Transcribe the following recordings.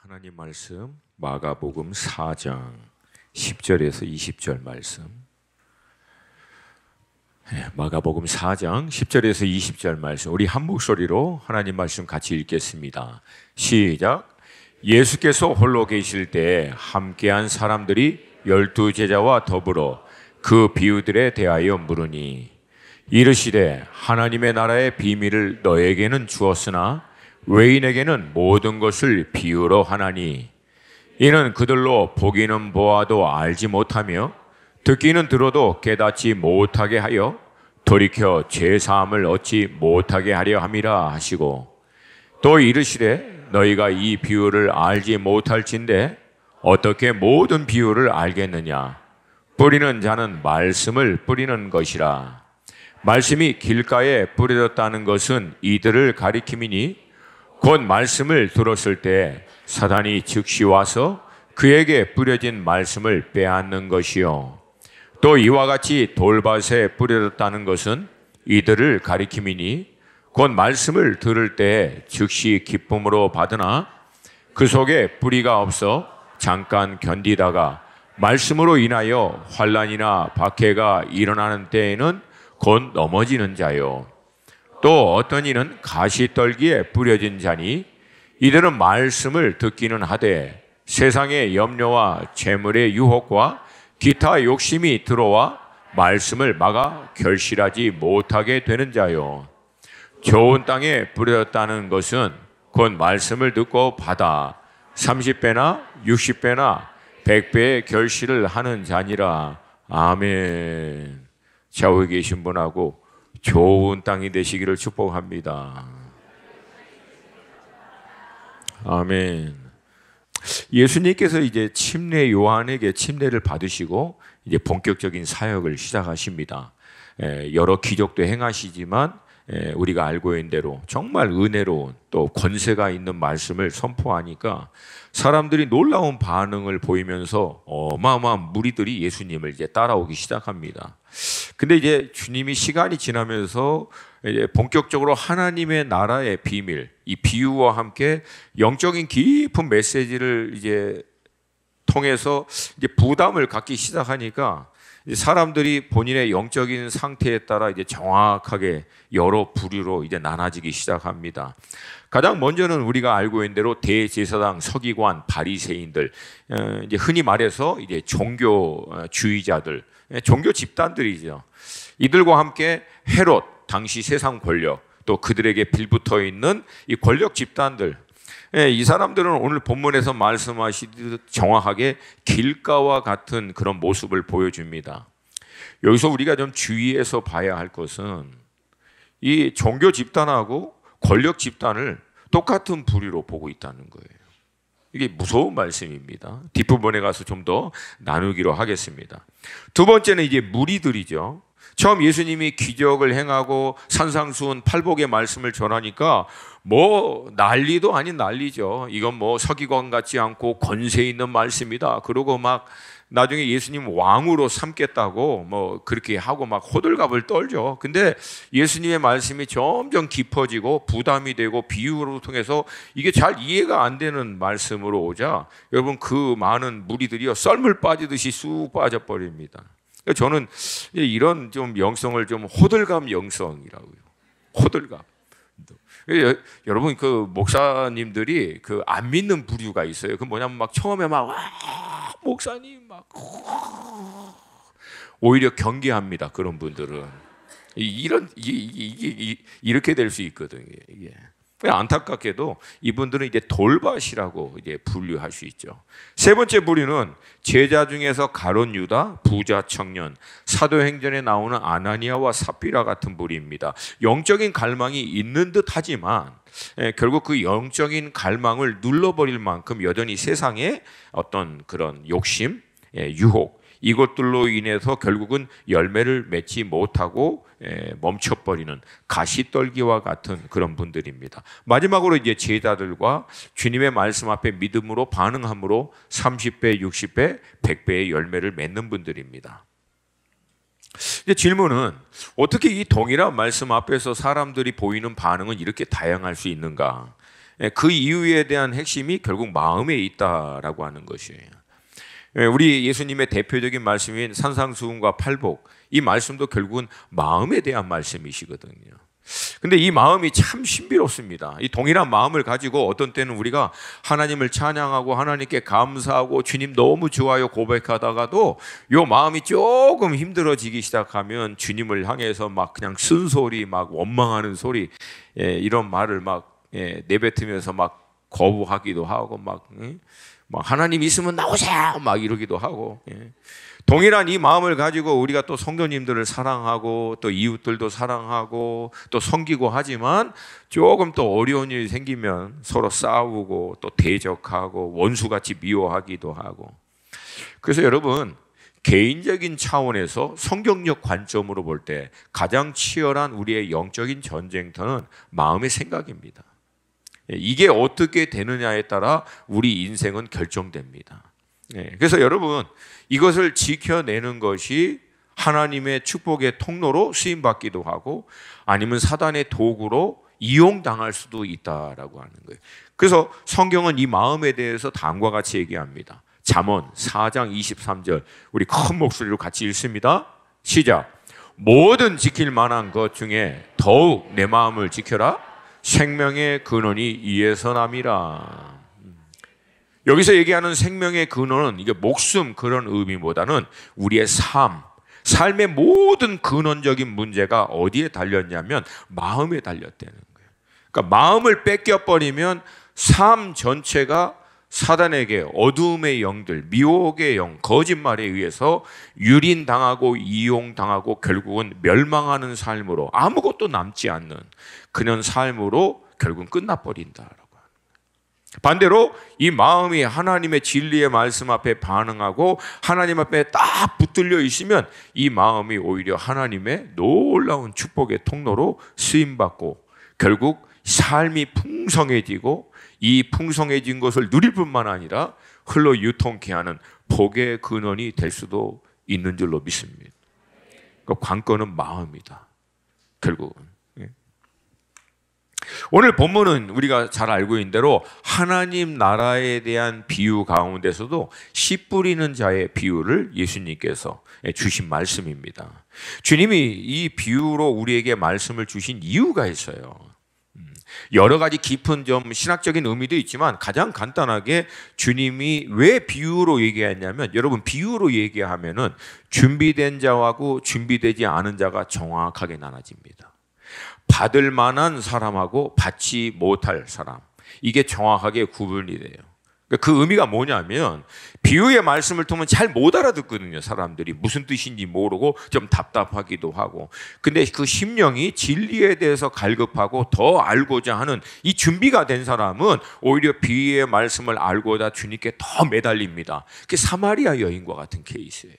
하나님 말씀 마가복음 4장 10절에서 20절 말씀. 마가복음 4장 10절에서 20절 말씀, 우리 한 목소리로 하나님 말씀 같이 읽겠습니다. 시작. 예수께서 홀로 계실 때 함께한 사람들이 12제자와 더불어 그 비유들에 대하여 물으니, 이르시되 하나님의 나라의 비밀을 너에게는 주었으나 외인에게는 모든 것을 비유로 하나니, 이는 그들로 보기는 보아도 알지 못하며 듣기는 들어도 깨닫지 못하게 하여 돌이켜 죄사함을 얻지 못하게 하려 함이라 하시고, 또 이르시되 너희가 이 비유를 알지 못할진대 어떻게 모든 비유를 알겠느냐. 뿌리는 자는 말씀을 뿌리는 것이라. 말씀이 길가에 뿌려졌다는 것은 이들을 가리킴이니, 곧 말씀을 들었을 때 사단이 즉시 와서 그에게 뿌려진 말씀을 빼앗는 것이요. 또 이와 같이 돌밭에 뿌려졌다는 것은 이들을 가리킴이니, 곧 말씀을 들을 때 즉시 기쁨으로 받으나 그 속에 뿌리가 없어 잠깐 견디다가 말씀으로 인하여 환난이나 박해가 일어나는 때에는 곧 넘어지는 자요. 또 어떤 이는 가시떨기에 뿌려진 자니, 이들은 말씀을 듣기는 하되 세상의 염려와 재물의 유혹과 기타 욕심이 들어와 말씀을 막아 결실하지 못하게 되는 자요. 좋은 땅에 뿌려졌다는 것은 곧 말씀을 듣고 받아 30배나 60배나 100배의 결실을 하는 자니라. 아멘. 좌우에 계신 분하고 좋은 땅이 되시기를 축복합니다. 아멘. 예수님께서 이제 침례 요한에게 침례를 받으시고 이제 본격적인 사역을 시작하십니다. 여러 기적도 행하시지만 우리가 알고 있는 대로 정말 은혜로운 또 권세가 있는 말씀을 선포하니까 사람들이 놀라운 반응을 보이면서 어마어마한 무리들이 예수님을 이제 따라오기 시작합니다. 근데 이제 주님이 시간이 지나면서 이제 본격적으로 하나님의 나라의 비밀, 이 비유와 함께 영적인 깊은 메시지를 이제 통해서 이제 부담을 갖기 시작하니까 사람들이 본인의 영적인 상태에 따라 이제 정확하게 여러 부류로 이제 나눠지기 시작합니다. 가장 먼저는 우리가 알고 있는 대로 대제사장, 서기관, 바리새인들, 이제 흔히 말해서 이제 종교주의자들, 종교 집단들이죠. 이들과 함께 헤롯, 당시 세상 권력, 또 그들에게 빌붙어 있는 이 권력 집단들, 이 사람들은 오늘 본문에서 말씀하시듯 정확하게 길가와 같은 그런 모습을 보여줍니다. 여기서 우리가 좀 주의해서 봐야 할 것은 이 종교 집단하고 권력 집단을 똑같은 부류로 보고 있다는 거예요. 이게 무서운 말씀입니다. 뒷부분에 가서 좀 더 나누기로 하겠습니다. 두 번째는 이제 무리들이죠. 처음 예수님이 기적을 행하고 산상수훈 팔복의 말씀을 전하니까 뭐 난리도 아닌 난리죠. 이건 뭐 서기관 같지 않고 권세 있는 말씀이다. 그러고 막 나중에 예수님 왕으로 삼겠다고 뭐 그렇게 하고 막 호들갑을 떨죠. 근데 예수님의 말씀이 점점 깊어지고 부담이 되고 비유로 통해서 이게 잘 이해가 안 되는 말씀으로 오자 여러분 그 많은 무리들이요 썰물 빠지듯이 쑥 빠져버립니다. 저는 이런 좀 영성을 좀 호들갑 영성이라고요. 호들갑. 여러분 그 목사님들이 그 안 믿는 부류가 있어요. 그 뭐냐면 막 처음에 막 목사님 막 오히려 경계합니다. 그런 분들은 이렇게 될 수 있거든요. 이게. 안타깝게도 이분들은 이제 돌밭이라고 이제 분류할 수 있죠. 세 번째 부류는 제자 중에서 가룟 유다, 부자 청년, 사도행전에 나오는 아나니아와 삽비라 같은 부류입니다. 영적인 갈망이 있는 듯하지만 결국 그 영적인 갈망을 눌러버릴 만큼 여전히 세상의 어떤 그런 욕심, 유혹 이것들로 인해서 결국은 열매를 맺지 못하고 멈춰버리는 가시떨기와 같은 그런 분들입니다. 마지막으로 이제 제자들과 주님의 말씀 앞에 믿음으로 반응함으로 30배, 60배, 100배의 열매를 맺는 분들입니다. 이제 질문은 어떻게 이 동일한 말씀 앞에서 사람들이 보이는 반응은 이렇게 다양할 수 있는가? 그 이유에 대한 핵심이 결국 마음에 있다라고 하는 것이에요. 우리 예수님의 대표적인 말씀인 산상수훈과 팔복, 이 말씀도 결국은 마음에 대한 말씀이시거든요. 근데 이 마음이 참 신비롭습니다. 이 동일한 마음을 가지고 어떤 때는 우리가 하나님을 찬양하고 하나님께 감사하고 주님 너무 좋아요 고백하다가도 이 마음이 조금 힘들어지기 시작하면 주님을 향해서 막 그냥 쓴소리, 막 원망하는 소리, 이런 말을 막 내뱉으면서 막 거부하기도 하고 막 하나님 있으면 나오세요 막 이러기도 하고. 동일한 이 마음을 가지고 우리가 또 성도님들을 사랑하고 또 이웃들도 사랑하고 또 섬기고 하지만 조금 또 어려운 일이 생기면 서로 싸우고 또 대적하고 원수같이 미워하기도 하고. 그래서 여러분, 개인적인 차원에서 성경적 관점으로 볼 때 가장 치열한 우리의 영적인 전쟁터는 마음의 생각입니다. 이게 어떻게 되느냐에 따라 우리 인생은 결정됩니다. 그래서 여러분, 이것을 지켜내는 것이 하나님의 축복의 통로로 쓰임받기도 하고 아니면 사단의 도구로 이용당할 수도 있다라고 하는 거예요. 그래서 성경은 이 마음에 대해서 다음과 같이 얘기합니다. 잠언 4장 23절, 우리 큰 목소리로 같이 읽습니다. 시작. 모든 지킬 만한 것 중에 더욱 내 마음을 지켜라. 생명의 근원이 이에서 남이라. 여기서 얘기하는 생명의 근원은 이게 목숨 그런 의미보다는 우리의 삶의 모든 근원적인 문제가 어디에 달렸냐면 마음에 달렸다는 거예요. 그러니까 마음을 뺏겨버리면 삶 전체가 사단에게 어두움의 영들, 미혹의 영, 거짓말에 의해서 유린당하고 이용당하고 결국은 멸망하는 삶으로 아무것도 남지 않는 그런 삶으로 결국은 끝나버린다. 반대로 이 마음이 하나님의 진리의 말씀 앞에 반응하고 하나님 앞에 딱 붙들려 있으면 이 마음이 오히려 하나님의 놀라운 축복의 통로로 쓰임받고 결국 삶이 풍성해지고 이 풍성해진 것을 누릴 뿐만 아니라 흘러 유통케 하는 복의 근원이 될 수도 있는 줄로 믿습니다. 그 관건은 마음이다. 결국은. 오늘 본문은 우리가 잘 알고 있는 대로 하나님 나라에 대한 비유 가운데서도 씨 뿌리는 자의 비유를 예수님께서 주신 말씀입니다. 주님이 이 비유로 우리에게 말씀을 주신 이유가 있어요. 여러 가지 깊은 좀 신학적인 의미도 있지만 가장 간단하게 주님이 왜 비유로 얘기했냐면, 여러분 비유로 얘기하면은 준비된 자하고 준비되지 않은 자가 정확하게 나눠집니다. 받을 만한 사람하고 받지 못할 사람, 이게 정확하게 구분이 돼요. 그 의미가 뭐냐면 비유의 말씀을 통하면 잘 못 알아듣거든요. 사람들이 무슨 뜻인지 모르고 좀 답답하기도 하고. 근데 그 심령이 진리에 대해서 갈급하고 더 알고자 하는 이 준비가 된 사람은 오히려 비유의 말씀을 알고자 주님께 더 매달립니다. 그게 사마리아 여인과 같은 케이스예요.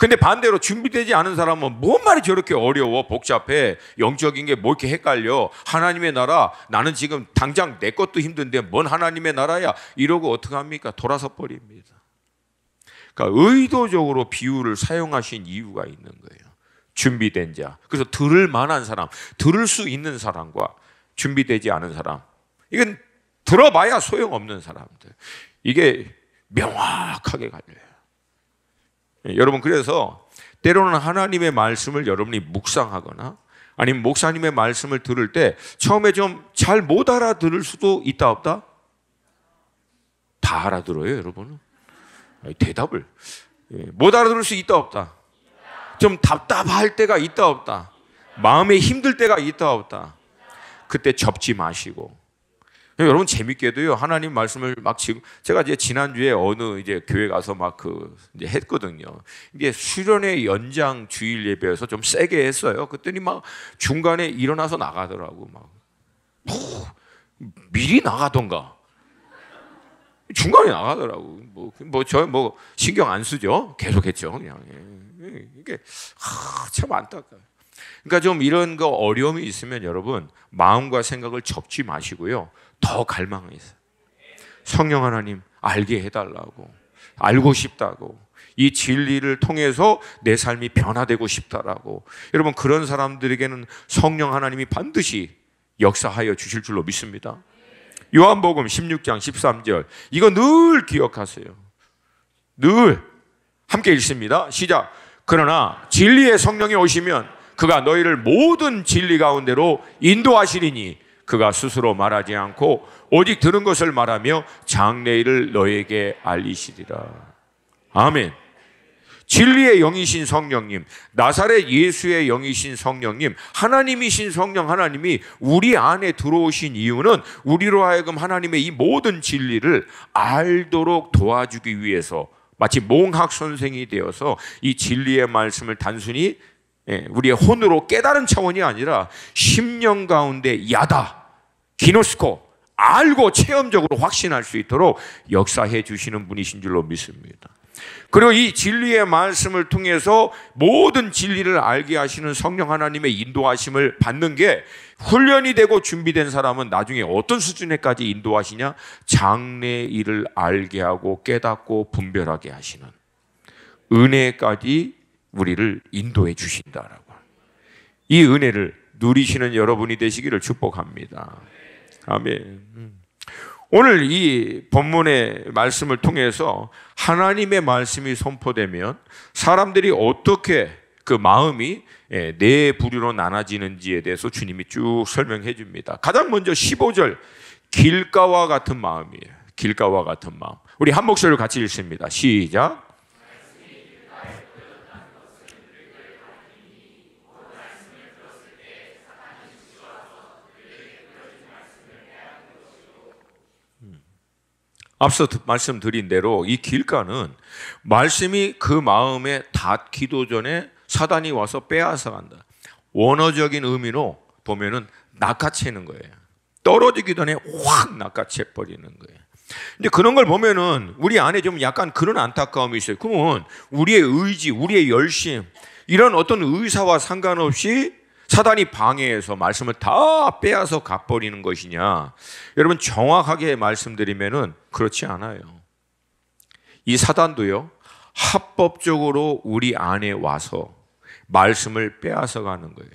근데 반대로 준비되지 않은 사람은 뭔 말이 저렇게 어려워, 복잡해, 영적인 게 뭐 이렇게 헷갈려, 하나님의 나라, 나는 지금 당장 내 것도 힘든데 뭔 하나님의 나라야, 이러고 어떡합니까? 돌아서 버립니다. 그러니까 의도적으로 비유를 사용하신 이유가 있는 거예요. 준비된 자, 그래서 들을 만한 사람, 들을 수 있는 사람과 준비되지 않은 사람, 이건 들어봐야 소용없는 사람들, 이게 명확하게 갈려요. 여러분, 그래서 때로는 하나님의 말씀을 여러분이 묵상하거나 아니면 목사님의 말씀을 들을 때 처음에 좀 잘 못 알아들을 수도 있다 없다? 다 알아들어요, 여러분은? 대답을 못 알아들을 수 있다 없다? 좀 답답할 때가 있다 없다? 마음에 힘들 때가 있다 없다? 그때 접지 마시고. 여러분, 재밌게도요, 하나님 말씀을 막 지금 제가 이제 지난주에 어느 이제 교회 가서 막 이제 했거든요. 이게 수련회 연장 주일 예배여서 좀 세게 했어요. 그랬더니 막 중간에 일어나서 나가더라고. 막 미리 나가던가 중간에 나가더라고. 뭐 신경 안 쓰죠. 계속했죠, 그냥. 이게 참 안타까워요. 그러니까 좀 이런 거 어려움이 있으면 여러분 마음과 생각을 접지 마시고요, 더 갈망해서 성령 하나님 알게 해달라고, 알고 싶다고, 이 진리를 통해서 내 삶이 변화되고 싶다라고, 여러분 그런 사람들에게는 성령 하나님이 반드시 역사하여 주실 줄로 믿습니다. 요한복음 16장 13절. 이거 늘 기억하세요. 늘 함께 읽습니다. 시작. 그러나 진리의 성령이 오시면 그가 너희를 모든 진리 가운데로 인도하시리니 그가 스스로 말하지 않고 오직 들은 것을 말하며 장래일을 너에게 알리시리라. 아멘. 진리의 영이신 성령님, 나사렛 예수의 영이신 성령님, 하나님이신 성령 하나님이 우리 안에 들어오신 이유는 우리로 하여금 하나님의 이 모든 진리를 알도록 도와주기 위해서, 마치 몽학 선생이 되어서 이 진리의 말씀을 단순히 우리의 혼으로 깨달은 차원이 아니라 심령 가운데 야다, 기노스코, 알고 체험적으로 확신할 수 있도록 역사해 주시는 분이신 줄로 믿습니다. 그리고 이 진리의 말씀을 통해서 모든 진리를 알게 하시는 성령 하나님의 인도하심을 받는 게 훈련이 되고 준비된 사람은 나중에 어떤 수준에까지 인도하시냐? 장래 일을 알게 하고 깨닫고 분별하게 하시는 은혜까지 우리를 인도해 주신다라고. 이 은혜를 누리시는 여러분이 되시기를 축복합니다. 아멘. 오늘 이 본문의 말씀을 통해서 하나님의 말씀이 선포되면 사람들이 어떻게 그 마음이 네 부류로 나눠지는지에 대해서 주님이 쭉 설명해 줍니다. 가장 먼저 15절, 길가와 같은 마음이에요. 길가와 같은 마음. 우리 한 목소리로 같이 읽습니다. 시작. 앞서 말씀드린 대로 이 길가는 말씀이 그 마음에 닿기도 전에 사단이 와서 빼앗아 간다. 원어적인 의미로 보면은 낚아채는 거예요. 떨어지기 전에 확 낚아채 버리는 거예요. 근데 그런 걸 보면은 우리 안에 좀 약간 그런 안타까움이 있어요. 그러면 우리의 의지, 우리의 열심, 이런 어떤 의사와 상관없이 사단이 방해해서 말씀을 다 빼앗아 가버리는 것이냐? 여러분, 정확하게 말씀드리면은 그렇지 않아요. 이 사단도요, 합법적으로 우리 안에 와서 말씀을 빼앗아 가는 거예요.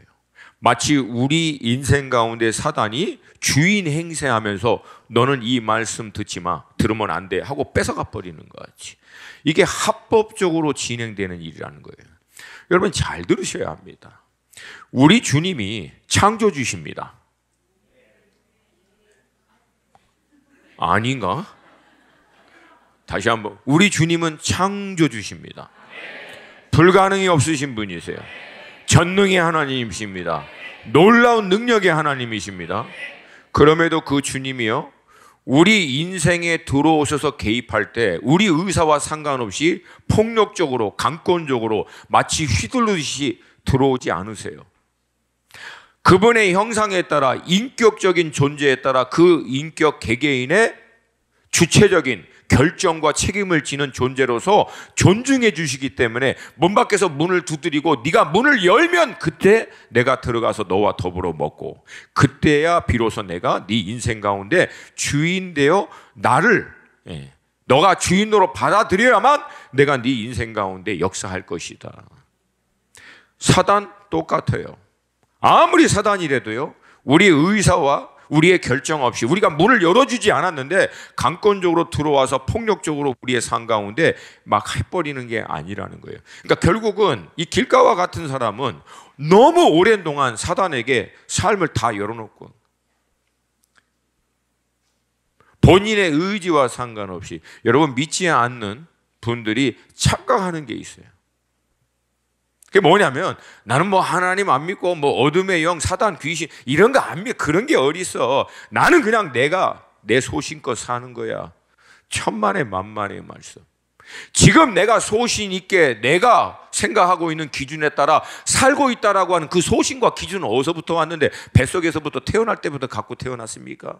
마치 우리 인생 가운데 사단이 주인 행세하면서 너는 이 말씀 듣지 마, 들으면 안 돼 하고 뺏어가 버리는 것 같이. 이게 합법적으로 진행되는 일이라는 거예요. 여러분, 잘 들으셔야 합니다. 우리 주님이 창조주십니다. 아닌가? 다시 한번. 우리 주님은 창조주십니다. 불가능이 없으신 분이세요. 전능의 하나님이십니다. 놀라운 능력의 하나님이십니다. 그럼에도 그 주님이요, 우리 인생에 들어오셔서 개입할 때 우리 의사와 상관없이 폭력적으로, 강권적으로 마치 휘둘르듯이 들어오지 않으세요. 그분의 형상에 따라, 인격적인 존재에 따라 그 인격 개개인의 주체적인 결정과 책임을 지는 존재로서 존중해 주시기 때문에 문 밖에서 문을 두드리고 네가 문을 열면 그때 내가 들어가서 너와 더불어 먹고, 그때야 비로소 내가 네 인생 가운데 주인 되어 나를, 너가 주인으로 받아들여야만 내가 네 인생 가운데 역사할 것이다. 사단 똑같아요. 아무리 사단이라도요, 우리의 의사와 우리의 결정 없이 우리가 문을 열어주지 않았는데 강권적으로 들어와서 폭력적으로 우리의 삶 가운데 막 해버리는 게 아니라는 거예요. 그러니까 결국은 이 길가와 같은 사람은 너무 오랜 동안 사단에게 삶을 다 열어놓고 본인의 의지와 상관없이, 여러분, 믿지 않는 분들이 착각하는 게 있어요. 그게 뭐냐면, 나는 뭐 하나님 안 믿고 뭐 어둠의 영, 사단, 귀신 이런 거 안 믿어. 그런 게 어딨어. 나는 그냥 내가 내 소신껏 사는 거야. 천만의 만만의 말씀. 지금 내가 소신 있게 내가 생각하고 있는 기준에 따라 살고 있다라고 하는 그 소신과 기준은 어디서부터 왔는데, 뱃속에서부터 태어날 때부터 갖고 태어났습니까?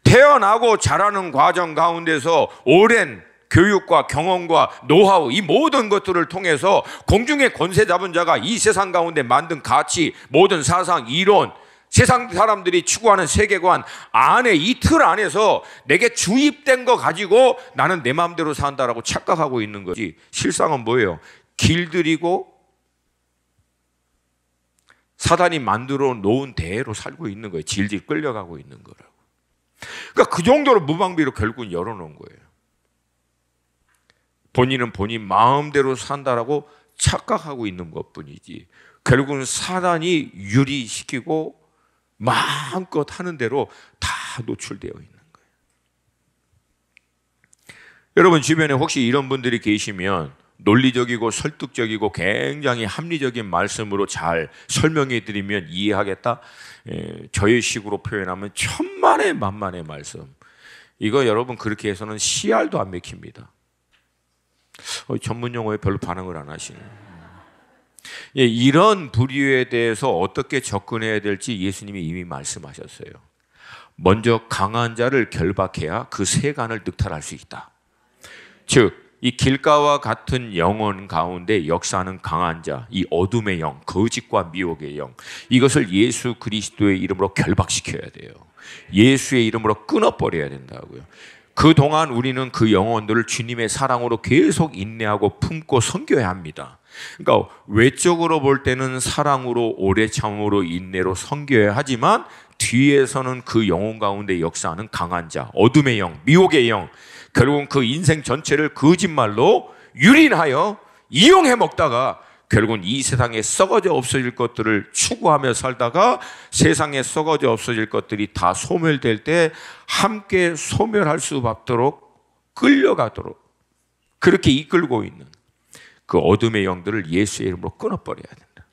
태어나고 자라는 과정 가운데서 오랜 교육과 경험과 노하우, 이 모든 것들을 통해서 공중의 권세 잡은 자가 이 세상 가운데 만든 가치, 모든 사상, 이론, 세상 사람들이 추구하는 세계관 안에, 이 틀 안에서 내게 주입된 거 가지고 나는 내 마음대로 산다라고 착각하고 있는 거지, 실상은 뭐예요? 길들이고 사단이 만들어 놓은 대로 살고 있는 거예요. 질질 끌려가고 있는 거라고. 그러니까 그 정도로 무방비로 결국은 열어놓은 거예요. 본인은 본인 마음대로 산다라고 착각하고 있는 것뿐이지 결국은 사단이 유리시키고 마음껏 하는 대로 다 노출되어 있는 거예요. 여러분 주변에 혹시 이런 분들이 계시면 논리적이고 설득적이고 굉장히 합리적인 말씀으로 잘 설명해 드리면 이해하겠다. 저의 식으로 표현하면 천만의 만만의 말씀. 이거 여러분 그렇게 해서는 씨알도 안 맥힙니다. 전문 용어에 별로 반응을 안 하시네요. 이런 부류에 대해서 어떻게 접근해야 될지 예수님이 이미 말씀하셨어요. 먼저 강한 자를 결박해야 그 세간을 늑탈할 수 있다. 즉 이 길가와 같은 영혼 가운데 역사하는 강한 자, 이 어둠의 영, 거짓과 미혹의 영, 이것을 예수 그리스도의 이름으로 결박시켜야 돼요. 예수의 이름으로 끊어버려야 된다고요. 그동안 우리는 그 영혼들을 주님의 사랑으로 계속 인내하고 품고 섬겨야 합니다. 그러니까 외적으로 볼 때는 사랑으로 오래 참음으로 인내로 섬겨야 하지만 뒤에서는 그 영혼 가운데 역사하는 강한 자, 어둠의 영, 미혹의 영, 결국은 그 인생 전체를 거짓말로 유린하여 이용해 먹다가 결국은 이 세상에 썩어져 없어질 것들을 추구하며 살다가 세상에 썩어져 없어질 것들이 다 소멸될 때 함께 소멸할 수 없도록 끌려가도록 그렇게 이끌고 있는 그 어둠의 영들을 예수의 이름으로 끊어버려야 된다.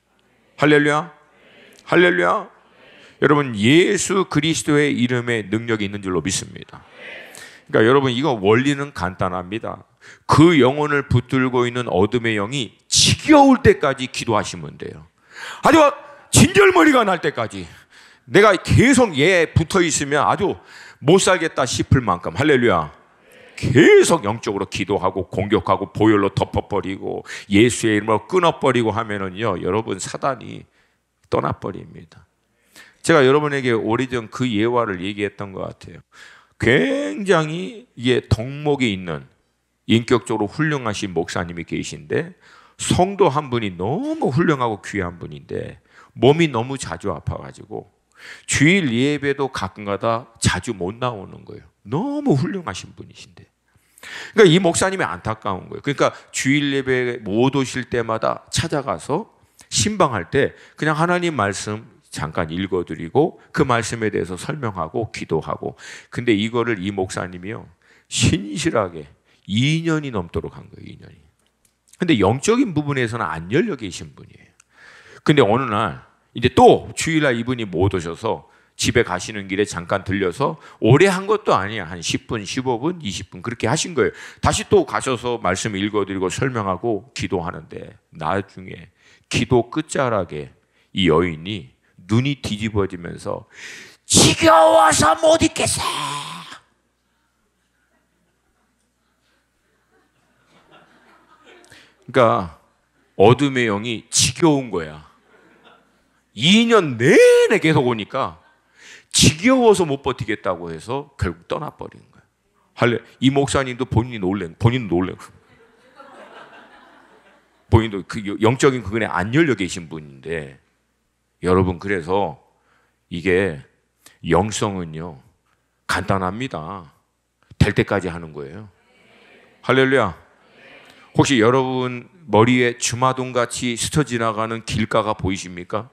할렐루야, 할렐루야. 여러분 예수 그리스도의 이름에 능력이 있는 줄로 믿습니다. 그러니까 여러분 이거 원리는 간단합니다. 그 영혼을 붙들고 있는 어둠의 영이 지겨울 때까지 기도하시면 돼요. 아주 진절머리가 날 때까지 내가 계속 얘에 붙어 있으면 아주 못 살겠다 싶을 만큼 할렐루야. 계속 영적으로 기도하고 공격하고 보혈로 덮어버리고 예수의 이름으로 끊어버리고 하면은요 여러분 사단이 떠나버립니다. 제가 여러분에게 오래전 그 예화를 얘기했던 것 같아요. 굉장히 이게 덕목이 있는 인격적으로 훌륭하신 목사님이 계신데 성도 한 분이 너무 훌륭하고 귀한 분인데 몸이 너무 자주 아파가지고 주일 예배도 가끔가다 자주 못 나오는 거예요. 너무 훌륭하신 분이신데 그러니까 이 목사님이 안타까운 거예요. 그러니까 주일 예배에 못 오실 때마다 찾아가서 신방할 때 그냥 하나님 말씀 잠깐 읽어드리고 그 말씀에 대해서 설명하고 기도하고 근데 이거를 이 목사님이요 신실하게 2년이 넘도록 한 거예요. 2년이. 근데 영적인 부분에서는 안 열려 계신 분이에요. 근데 어느 날 이제 또 주일날 이분이 못 오셔서 집에 가시는 길에 잠깐 들려서 오래 한 것도 아니야. 한 10분, 15분, 20분 그렇게 하신 거예요. 다시 또 가셔서 말씀 읽어드리고 설명하고 기도하는데 나중에 기도 끝자락에 이 여인이 눈이 뒤집어지면서 지겨워서 못 있겠어. 그러니까 어둠의 영이 지겨운 거야. 2년 내내 계속 오니까 지겨워서 못 버티겠다고 해서 결국 떠나버린 거야. 이 목사님도 본인도 놀래. 본인도 그 영적인 그근에 안 열려 계신 분인데 여러분 그래서 이게 영성은요 간단합니다. 될 때까지 하는 거예요. 할렐루야. 혹시 여러분 머리에 주마등같이 스쳐 지나가는 길가가 보이십니까?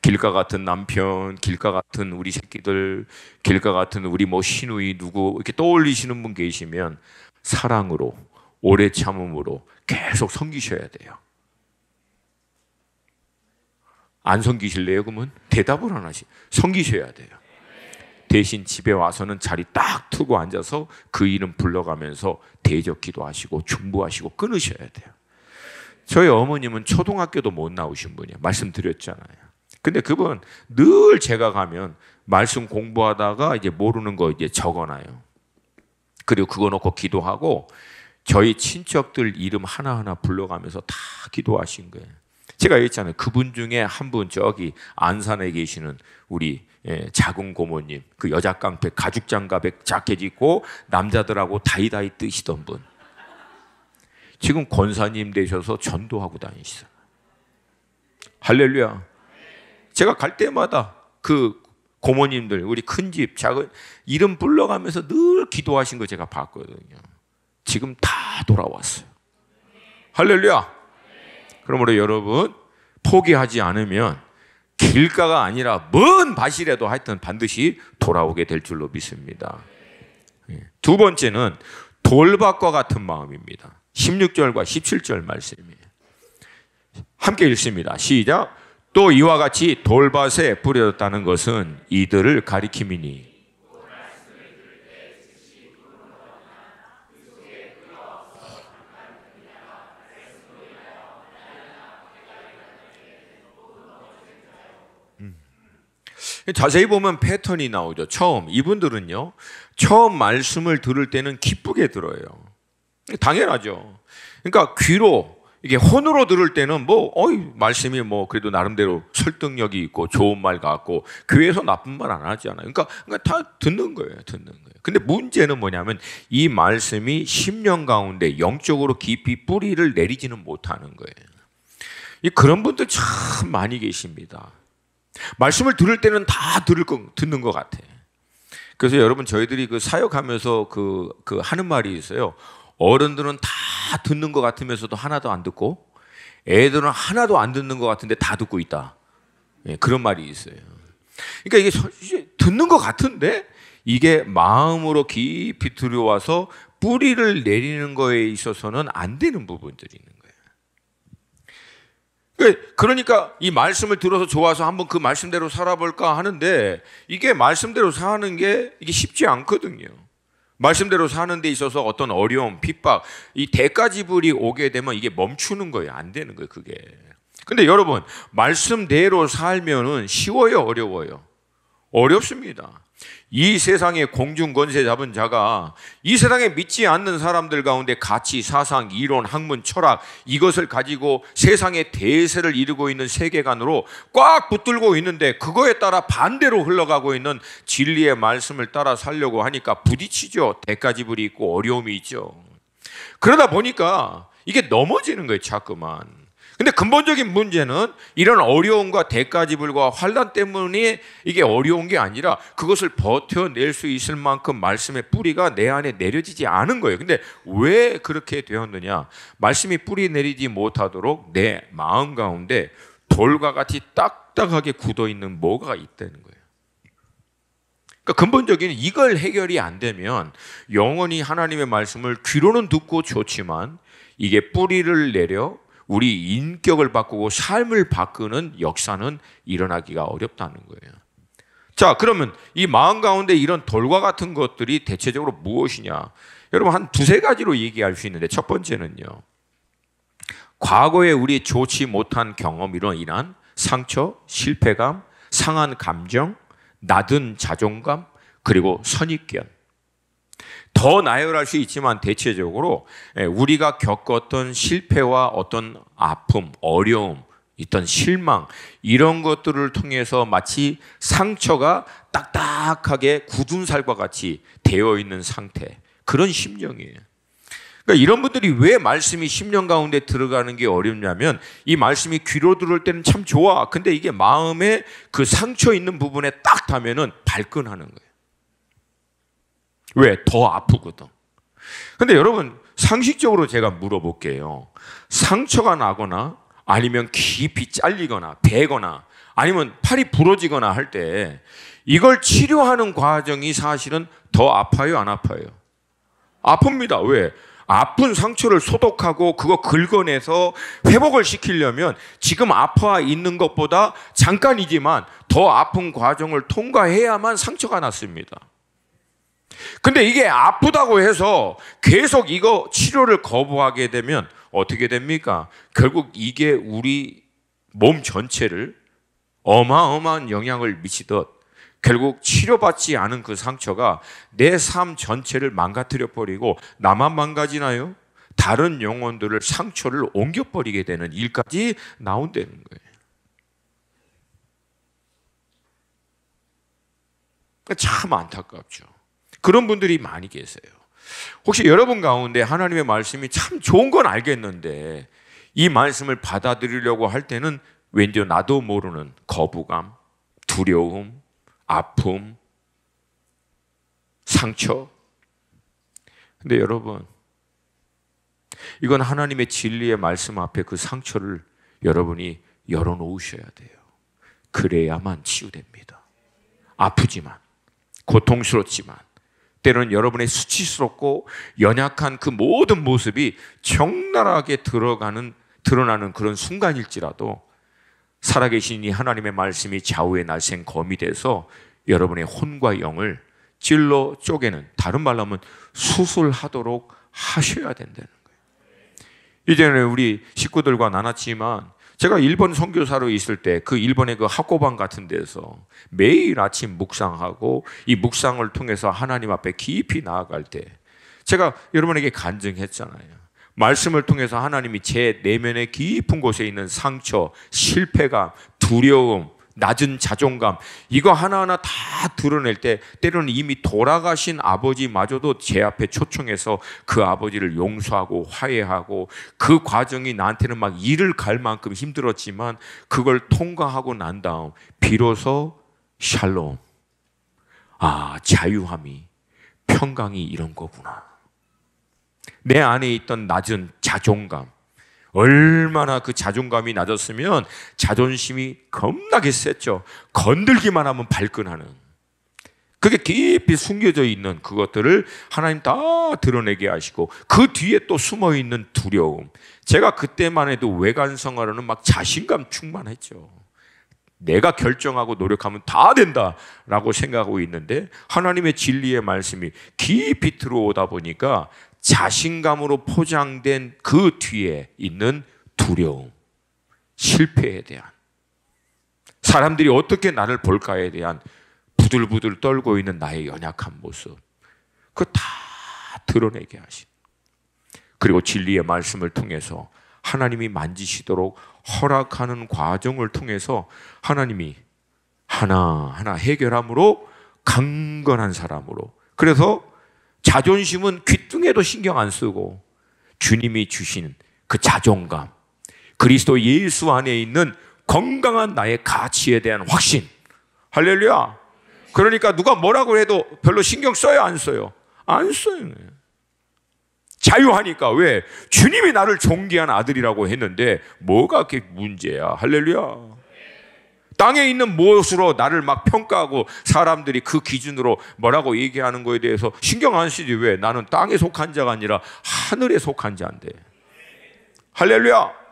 길가 같은 남편, 길가 같은 우리 새끼들, 길가 같은 우리 뭐 시누이 누구 이렇게 떠올리시는 분 계시면 사랑으로 오래 참음으로 계속 섬기셔야 돼요. 안 섬기실래요? 그러면 대답을 안 하시. 섬기셔야 돼요. 대신 집에 와서는 자리 딱 트고 앉아서 그 이름 불러가면서 대적 기도하시고 중보하시고 끊으셔야 돼요. 저희 어머님은 초등학교도 못 나오신 분이에요. 말씀드렸잖아요. 근데 그분 늘 제가 가면 말씀 공부하다가 이제 모르는 거 이제 적어놔요. 그리고 그거 놓고 기도하고 저희 친척들 이름 하나하나 불러가면서 다 기도하신 거예요. 제가 얘기했잖아요. 그분 중에 한 분 저기 안산에 계시는 우리 작은 고모님, 그 여자 깡패 가죽 장갑에 자켓 입고 남자들하고 다이다이 뜨시던 분. 지금 권사님 되셔서 전도하고 다니시잖아요. 할렐루야. 제가 갈 때마다 그 고모님들, 우리 큰 집, 작은 이름 불러가면서 늘 기도하신 거 제가 봤거든요. 지금 다 돌아왔어요. 할렐루야. 그러므로 여러분, 포기하지 않으면 길가가 아니라 먼 밭이라도 하여튼 반드시 돌아오게 될 줄로 믿습니다. 두 번째는 돌밭과 같은 마음입니다. 16절과 17절 말씀이에요. 함께 읽습니다. 시작. 또 이와 같이 돌밭에 뿌려졌다는 것은 이들을 가리킴이니 자세히 보면 패턴이 나오죠. 처음 이분들은요, 처음 말씀을 들을 때는 기쁘게 들어요. 당연하죠. 그러니까 귀로 이게 혼으로 들을 때는 말씀이 그래도 나름대로 설득력이 있고 좋은 말 같고 교회에서 나쁜 말 안 하잖아요. 그러니까 다 듣는 거예요. 근데 문제는 뭐냐면 이 말씀이 심령 가운데 영적으로 깊이 뿌리를 내리지는 못하는 거예요. 그런 분들 참 많이 계십니다. 말씀을 들을 때는 다 듣는 것 같아. 그래서 여러분, 저희들이 사역하면서 하는 말이 있어요. 어른들은 다 듣는 것 같으면서도 하나도 안 듣고, 애들은 하나도 안 듣는 것 같은데 다 듣고 있다. 그런 말이 있어요. 그러니까 이게 듣는 것 같은데 이게 마음으로 깊이 들어와서 뿌리를 내리는 거에 있어서는 안 되는 부분들이 있는 거예요. 그러니까 이 말씀을 들어서 좋아서 한번 그 말씀대로 살아볼까 하는데 이게 말씀대로 사는 게 이게 쉽지 않거든요. 말씀대로 사는 데 있어서 어떤 어려움, 핍박, 이 대가지불이 오게 되면 이게 멈추는 거예요. 안 되는 거예요, 그게. 근데 여러분, 말씀대로 살면은 쉬워요, 어려워요? 어렵습니다. 이 세상의 공중 권세 잡은 자가 이 세상에 믿지 않는 사람들 가운데 가치, 사상, 이론, 학문, 철학 이것을 가지고 세상의 대세를 이루고 있는 세계관으로 꽉 붙들고 있는데 그거에 따라 반대로 흘러가고 있는 진리의 말씀을 따라 살려고 하니까 부딪히죠. 대가지불이 있고 어려움이 있죠. 그러다 보니까 이게 넘어지는 거예요, 자꾸만. 근데 근본적인 문제는 이런 어려움과 대가지불과 환난 때문에 이게 어려운 게 아니라 그것을 버텨낼 수 있을 만큼 말씀의 뿌리가 내 안에 내려지지 않은 거예요. 근데 왜 그렇게 되었느냐? 말씀이 뿌리 내리지 못하도록 내 마음 가운데 돌과 같이 딱딱하게 굳어있는 뭐가 있다는 거예요. 그러니까 근본적인 이걸 해결이 안 되면 영원히 하나님의 말씀을 귀로는 듣고 좋지만 이게 뿌리를 내려 우리 인격을 바꾸고 삶을 바꾸는 역사는 일어나기가 어렵다는 거예요. 자, 그러면 이 마음 가운데 이런 돌과 같은 것들이 대체적으로 무엇이냐? 여러분, 한 두세 가지로 얘기할 수 있는데 첫 번째는요, 과거에 우리 좋지 못한 경험으로 인한 상처, 실패감, 상한 감정, 낮은 자존감, 그리고 선입견. 더 나열할 수 있지만 대체적으로 우리가 겪었던 실패와 어떤 아픔, 어려움, 있던 실망 이런 것들을 통해서 마치 상처가 딱딱하게 굳은 살과 같이 되어 있는 상태, 그런 심정이에요. 그러니까 이런 분들이 왜 말씀이 심령 가운데 들어가는 게 어렵냐면 이 말씀이 귀로 들을 때는 참 좋아. 근데 이게 마음에 그 상처 있는 부분에 딱 닿으면은 발끈하는 거예요. 왜? 더 아프거든. 근데 여러분, 상식적으로 제가 물어볼게요. 상처가 나거나 아니면 깊이 잘리거나 베거나 아니면 팔이 부러지거나 할 때 이걸 치료하는 과정이 사실은 더 아파요, 안 아파요? 아픕니다. 왜? 아픈 상처를 소독하고 그거 긁어내서 회복을 시키려면 지금 아파 있는 것보다 잠깐이지만 더 아픈 과정을 통과해야만 상처가 났습니다. 근데 이게 아프다고 해서 계속 이거 치료를 거부하게 되면 어떻게 됩니까? 결국 이게 우리 몸 전체를 어마어마한 영향을 미치듯 결국 치료받지 않은 그 상처가 내 삶 전체를 망가뜨려 버리고 나만 망가지나요? 다른 영혼들을 상처를 옮겨버리게 되는 일까지 나온다는 거예요. 참 안타깝죠. 그런 분들이 많이 계세요. 혹시 여러분 가운데 하나님의 말씀이 참 좋은 건 알겠는데 이 말씀을 받아들이려고 할 때는 왠지 나도 모르는 거부감, 두려움, 아픔, 상처. 근데 여러분, 이건 하나님의 진리의 말씀 앞에 그 상처를 여러분이 열어놓으셔야 돼요. 그래야만 치유됩니다. 아프지만, 고통스럽지만, 때로는 여러분의 수치스럽고 연약한 그 모든 모습이 적나라하게 드러나는 그런 순간일지라도 살아계신 이 하나님의 말씀이 좌우의 날쌘 검이 돼서 여러분의 혼과 영을 찔러 쪼개는, 다른 말로 하면 수술하도록 하셔야 된다는 거예요. 이제는 우리 식구들과 나눴지만 제가 일본 선교사로 있을 때 그 일본의 그 학고방 같은 데서 매일 아침 묵상하고 이 묵상을 통해서 하나님 앞에 깊이 나아갈 때 제가 여러분에게 간증했잖아요. 말씀을 통해서 하나님이 제 내면의 깊은 곳에 있는 상처, 실패감, 두려움, 낮은 자존감, 이거 하나하나 다 드러낼 때 때로는 이미 돌아가신 아버지마저도 제 앞에 초청해서 그 아버지를 용서하고 화해하고, 그 과정이 나한테는 막 이를 갈 만큼 힘들었지만 그걸 통과하고 난 다음 비로소 샬롬, 아, 자유함이, 평강이 이런 거구나. 내 안에 있던 낮은 자존감, 얼마나 그 자존감이 낮았으면 자존심이 겁나게 셌죠. 건들기만 하면 발끈하는, 그게 깊이 숨겨져 있는 그것들을 하나님 다 드러내게 하시고, 그 뒤에 또 숨어있는 두려움. 제가 그때만 해도 외관성화로는 막 자신감 충만했죠. 내가 결정하고 노력하면 다 된다라고 생각하고 있는데 하나님의 진리의 말씀이 깊이 들어오다 보니까 자신감으로 포장된 그 뒤에 있는 두려움, 실패에 대한, 사람들이 어떻게 나를 볼까에 대한 부들부들 떨고 있는 나의 연약한 모습, 그거 다 드러내게 하신, 그리고 진리의 말씀을 통해서 하나님이 만지시도록 허락하는 과정을 통해서 하나님이 하나하나 해결함으로 강건한 사람으로, 그래서 자존심은 귓등에도 신경 안 쓰고 주님이 주신 그 자존감, 그리스도 예수 안에 있는 건강한 나의 가치에 대한 확신, 할렐루야. 그러니까 누가 뭐라고 해도 별로 신경 써요, 안 써요? 안 써요. 자유하니까. 왜? 주님이 나를 존귀한 아들이라고 했는데 뭐가 그게 문제야. 할렐루야. 땅에 있는 무엇으로 나를 막 평가하고 사람들이 그 기준으로 뭐라고 얘기하는 거에 대해서 신경 안 쓰지. 왜? 나는 땅에 속한 자가 아니라 하늘에 속한 자인데. 할렐루야.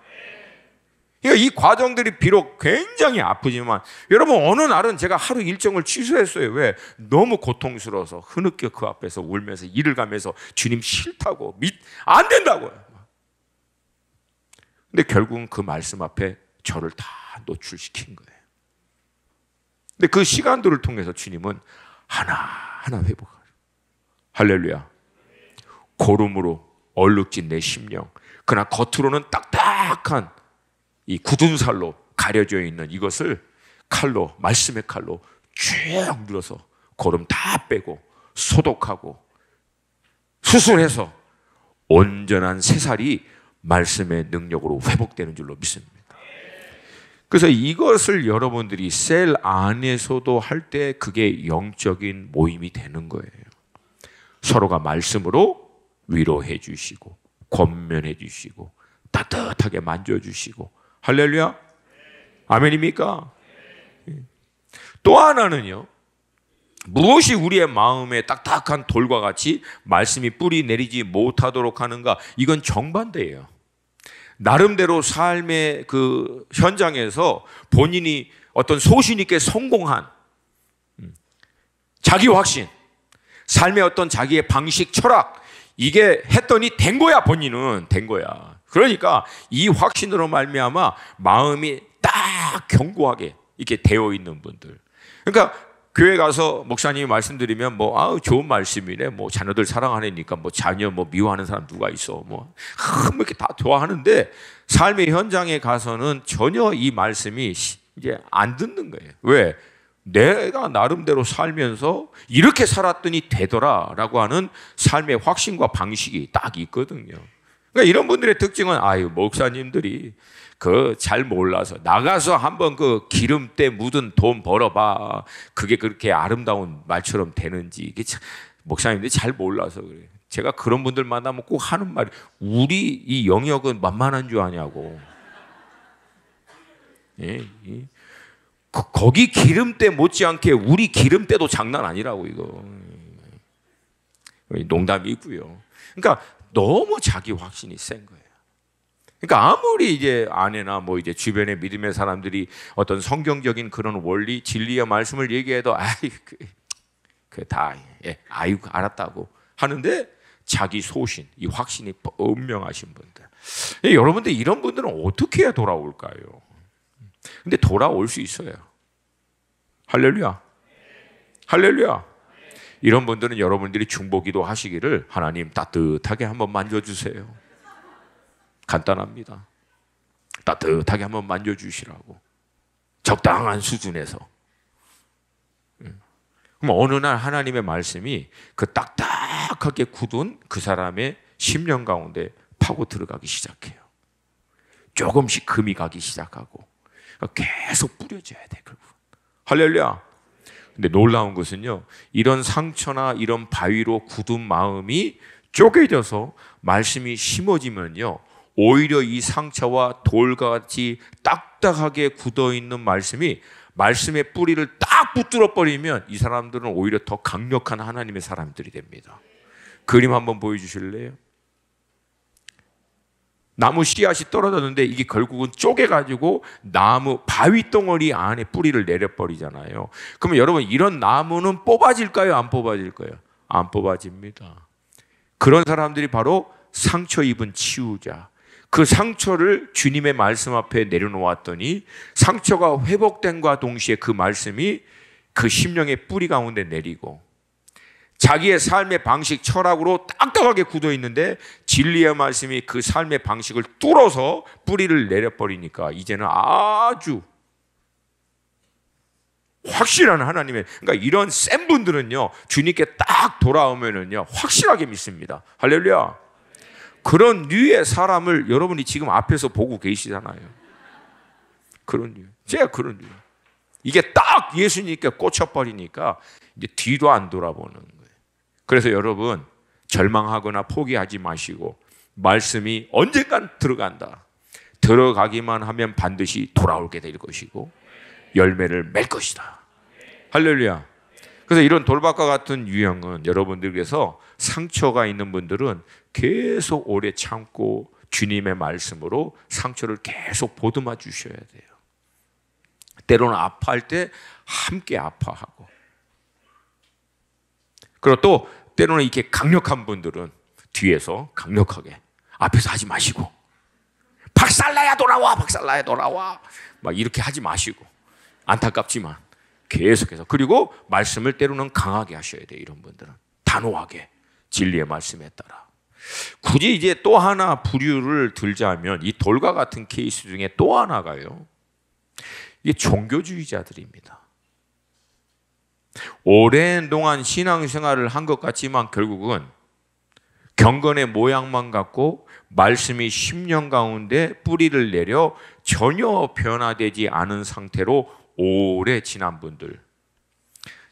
그러니까 이 과정들이 비록 굉장히 아프지만, 여러분 어느 날은 제가 하루 일정을 취소했어요. 왜? 너무 고통스러워서 흐느껴 그 앞에서 울면서 이를 가면서 주님 싫다고, 안 된다고요. 근데 결국은 그 말씀 앞에 저를 다 노출시킨 거예요. 근데 그 시간들을 통해서 주님은 하나하나 회복하죠. 할렐루야. 고름으로 얼룩진 내 심령, 그러나 겉으로는 딱딱한 이 굳은 살로 가려져 있는 이것을 칼로, 말씀의 칼로 쭉 눌러서 고름 다 빼고 소독하고 수술해서 온전한 새살이 말씀의 능력으로 회복되는 줄로 믿습니다. 그래서 이것을 여러분들이 셀 안에서도 할 때 그게 영적인 모임이 되는 거예요. 서로가 말씀으로 위로해 주시고 권면해 주시고 따뜻하게 만져주시고. 할렐루야. 아멘입니까? 또 하나는요, 무엇이 우리의 마음에 딱딱한 돌과 같이 말씀이 뿌리 내리지 못하도록 하는가? 이건 정반대예요. 나름대로 삶의 그 현장에서 본인이 어떤 소신 있게 성공한 자기 확신, 삶의 어떤 자기의 방식, 철학, 이게 했더니 된 거야. 본인은 된 거야. 그러니까 이 확신으로 말미암아 마음이 딱 견고하게 이렇게 되어 있는 분들. 그러니까 교회 가서 목사님이 말씀드리면 뭐 좋은 말씀이네, 뭐 자녀들 사랑하니까 뭐 자녀 뭐 미워하는 사람 누가 있어, 뭐 이렇게 다 좋아하는데 삶의 현장에 가서는 전혀 이 말씀이 이제 안 듣는 거예요. 왜? 내가 나름대로 살면서 이렇게 살았더니 되더라라고 하는 삶의 확신과 방식이 딱 있거든요. 그러니까 이런 분들의 특징은 아유 목사님들이 그 잘 몰라서 나가서 한번 그 기름때 묻은 돈 벌어봐. 그게 그렇게 아름다운 말처럼 되는지 이게 참, 목사님들이 잘 몰라서 그래요. 제가 그런 분들 만나면 꼭 하는 말이 우리 이 영역은 만만한 줄 아냐고. 예, 예. 거기 기름때 못지않게 우리 기름때도 장난 아니라고 이거. 농담이고요. 그러니까 너무 자기 확신이 센 거예요. 그러니까 아무리 이제 아내나 뭐 이제 주변의 믿음의 사람들이 어떤 성경적인 그런 원리, 진리의 말씀을 얘기해도 아이 그다 예, 아이고 알았다고 하는데 자기 소신, 이 확신이 분명하신 분들. 예, 여러분들 이런 분들은 어떻게 해야 돌아올까요? 근데 돌아올 수 있어요. 할렐루야. 할렐루야. 이런 분들은 여러분들이 중보기도 하시기를 하나님 따뜻하게 한번 만져주세요. 간단합니다. 따뜻하게 한번 만져주시라고. 적당한 수준에서. 그럼 어느 날 하나님의 말씀이 그 딱딱하게 굳은 그 사람의 심령 가운데 파고 들어가기 시작해요. 조금씩 금이 가기 시작하고 계속 뿌려져야 돼. 결국. 할렐루야. 근데 놀라운 것은요, 이런 상처나 이런 바위로 굳은 마음이 쪼개져서 말씀이 심어지면요, 오히려 이 상처와 돌같이 딱딱하게 굳어있는 말씀이 말씀의 뿌리를 딱 붙들어 버리면 이 사람들은 오히려 더 강력한 하나님의 사람들이 됩니다. 그림 한번 보여주실래요? 나무 씨앗이 떨어졌는데 이게 결국은 쪼개가지고 나무 바위 덩어리 안에 뿌리를 내려버리잖아요. 그러면 여러분 이런 나무는 뽑아질까요? 안 뽑아질까요? 안 뽑아집니다. 그런 사람들이 바로 상처 입은 치유자. 그 상처를 주님의 말씀 앞에 내려놓았더니 상처가 회복된과 동시에 그 말씀이 그 심령의 뿌리 가운데 내리고 자기의 삶의 방식, 철학으로 딱딱하게 굳어 있는데 진리의 말씀이 그 삶의 방식을 뚫어서 뿌리를 내려버리니까 이제는 아주 확실한 하나님의, 그러니까 이런 센 분들은요, 주님께 딱 돌아오면은요, 확실하게 믿습니다. 할렐루야. 그런 류의 사람을 여러분이 지금 앞에서 보고 계시잖아요. 그런 류. 제가 그런 류. 이게 딱 예수님께 꽂혀버리니까 이제 뒤도 안 돌아보는 거예요. 그래서 여러분 절망하거나 포기하지 마시고 말씀이 언젠간 들어간다. 들어가기만 하면 반드시 돌아오게 될 것이고 열매를 맺을 것이다. 할렐루야. 그래서 이런 돌박과 같은 유형은 여러분들께서 상처가 있는 분들은 계속 오래 참고 주님의 말씀으로 상처를 계속 보듬어 주셔야 돼요. 때로는 아파할 때 함께 아파하고, 그리고 또 때로는 이렇게 강력한 분들은 뒤에서 강력하게, 앞에서 하지 마시고 박살나야 돌아와, 박살나야 돌아와 막 이렇게 하지 마시고, 안타깝지만 계속해서, 그리고 말씀을 때로는 강하게 하셔야 돼요. 이런 분들은 단호하게 진리의 말씀에 따라. 굳이 이제 또 하나 부류를 들자면 이 돌과 같은 케이스 중에 또 하나가요, 이게 종교주의자들입니다. 오랜 동안 신앙생활을 한 것 같지만 결국은 경건의 모양만 갖고 말씀이 심령 가운데 뿌리를 내려 전혀 변화되지 않은 상태로 오래 지난 분들.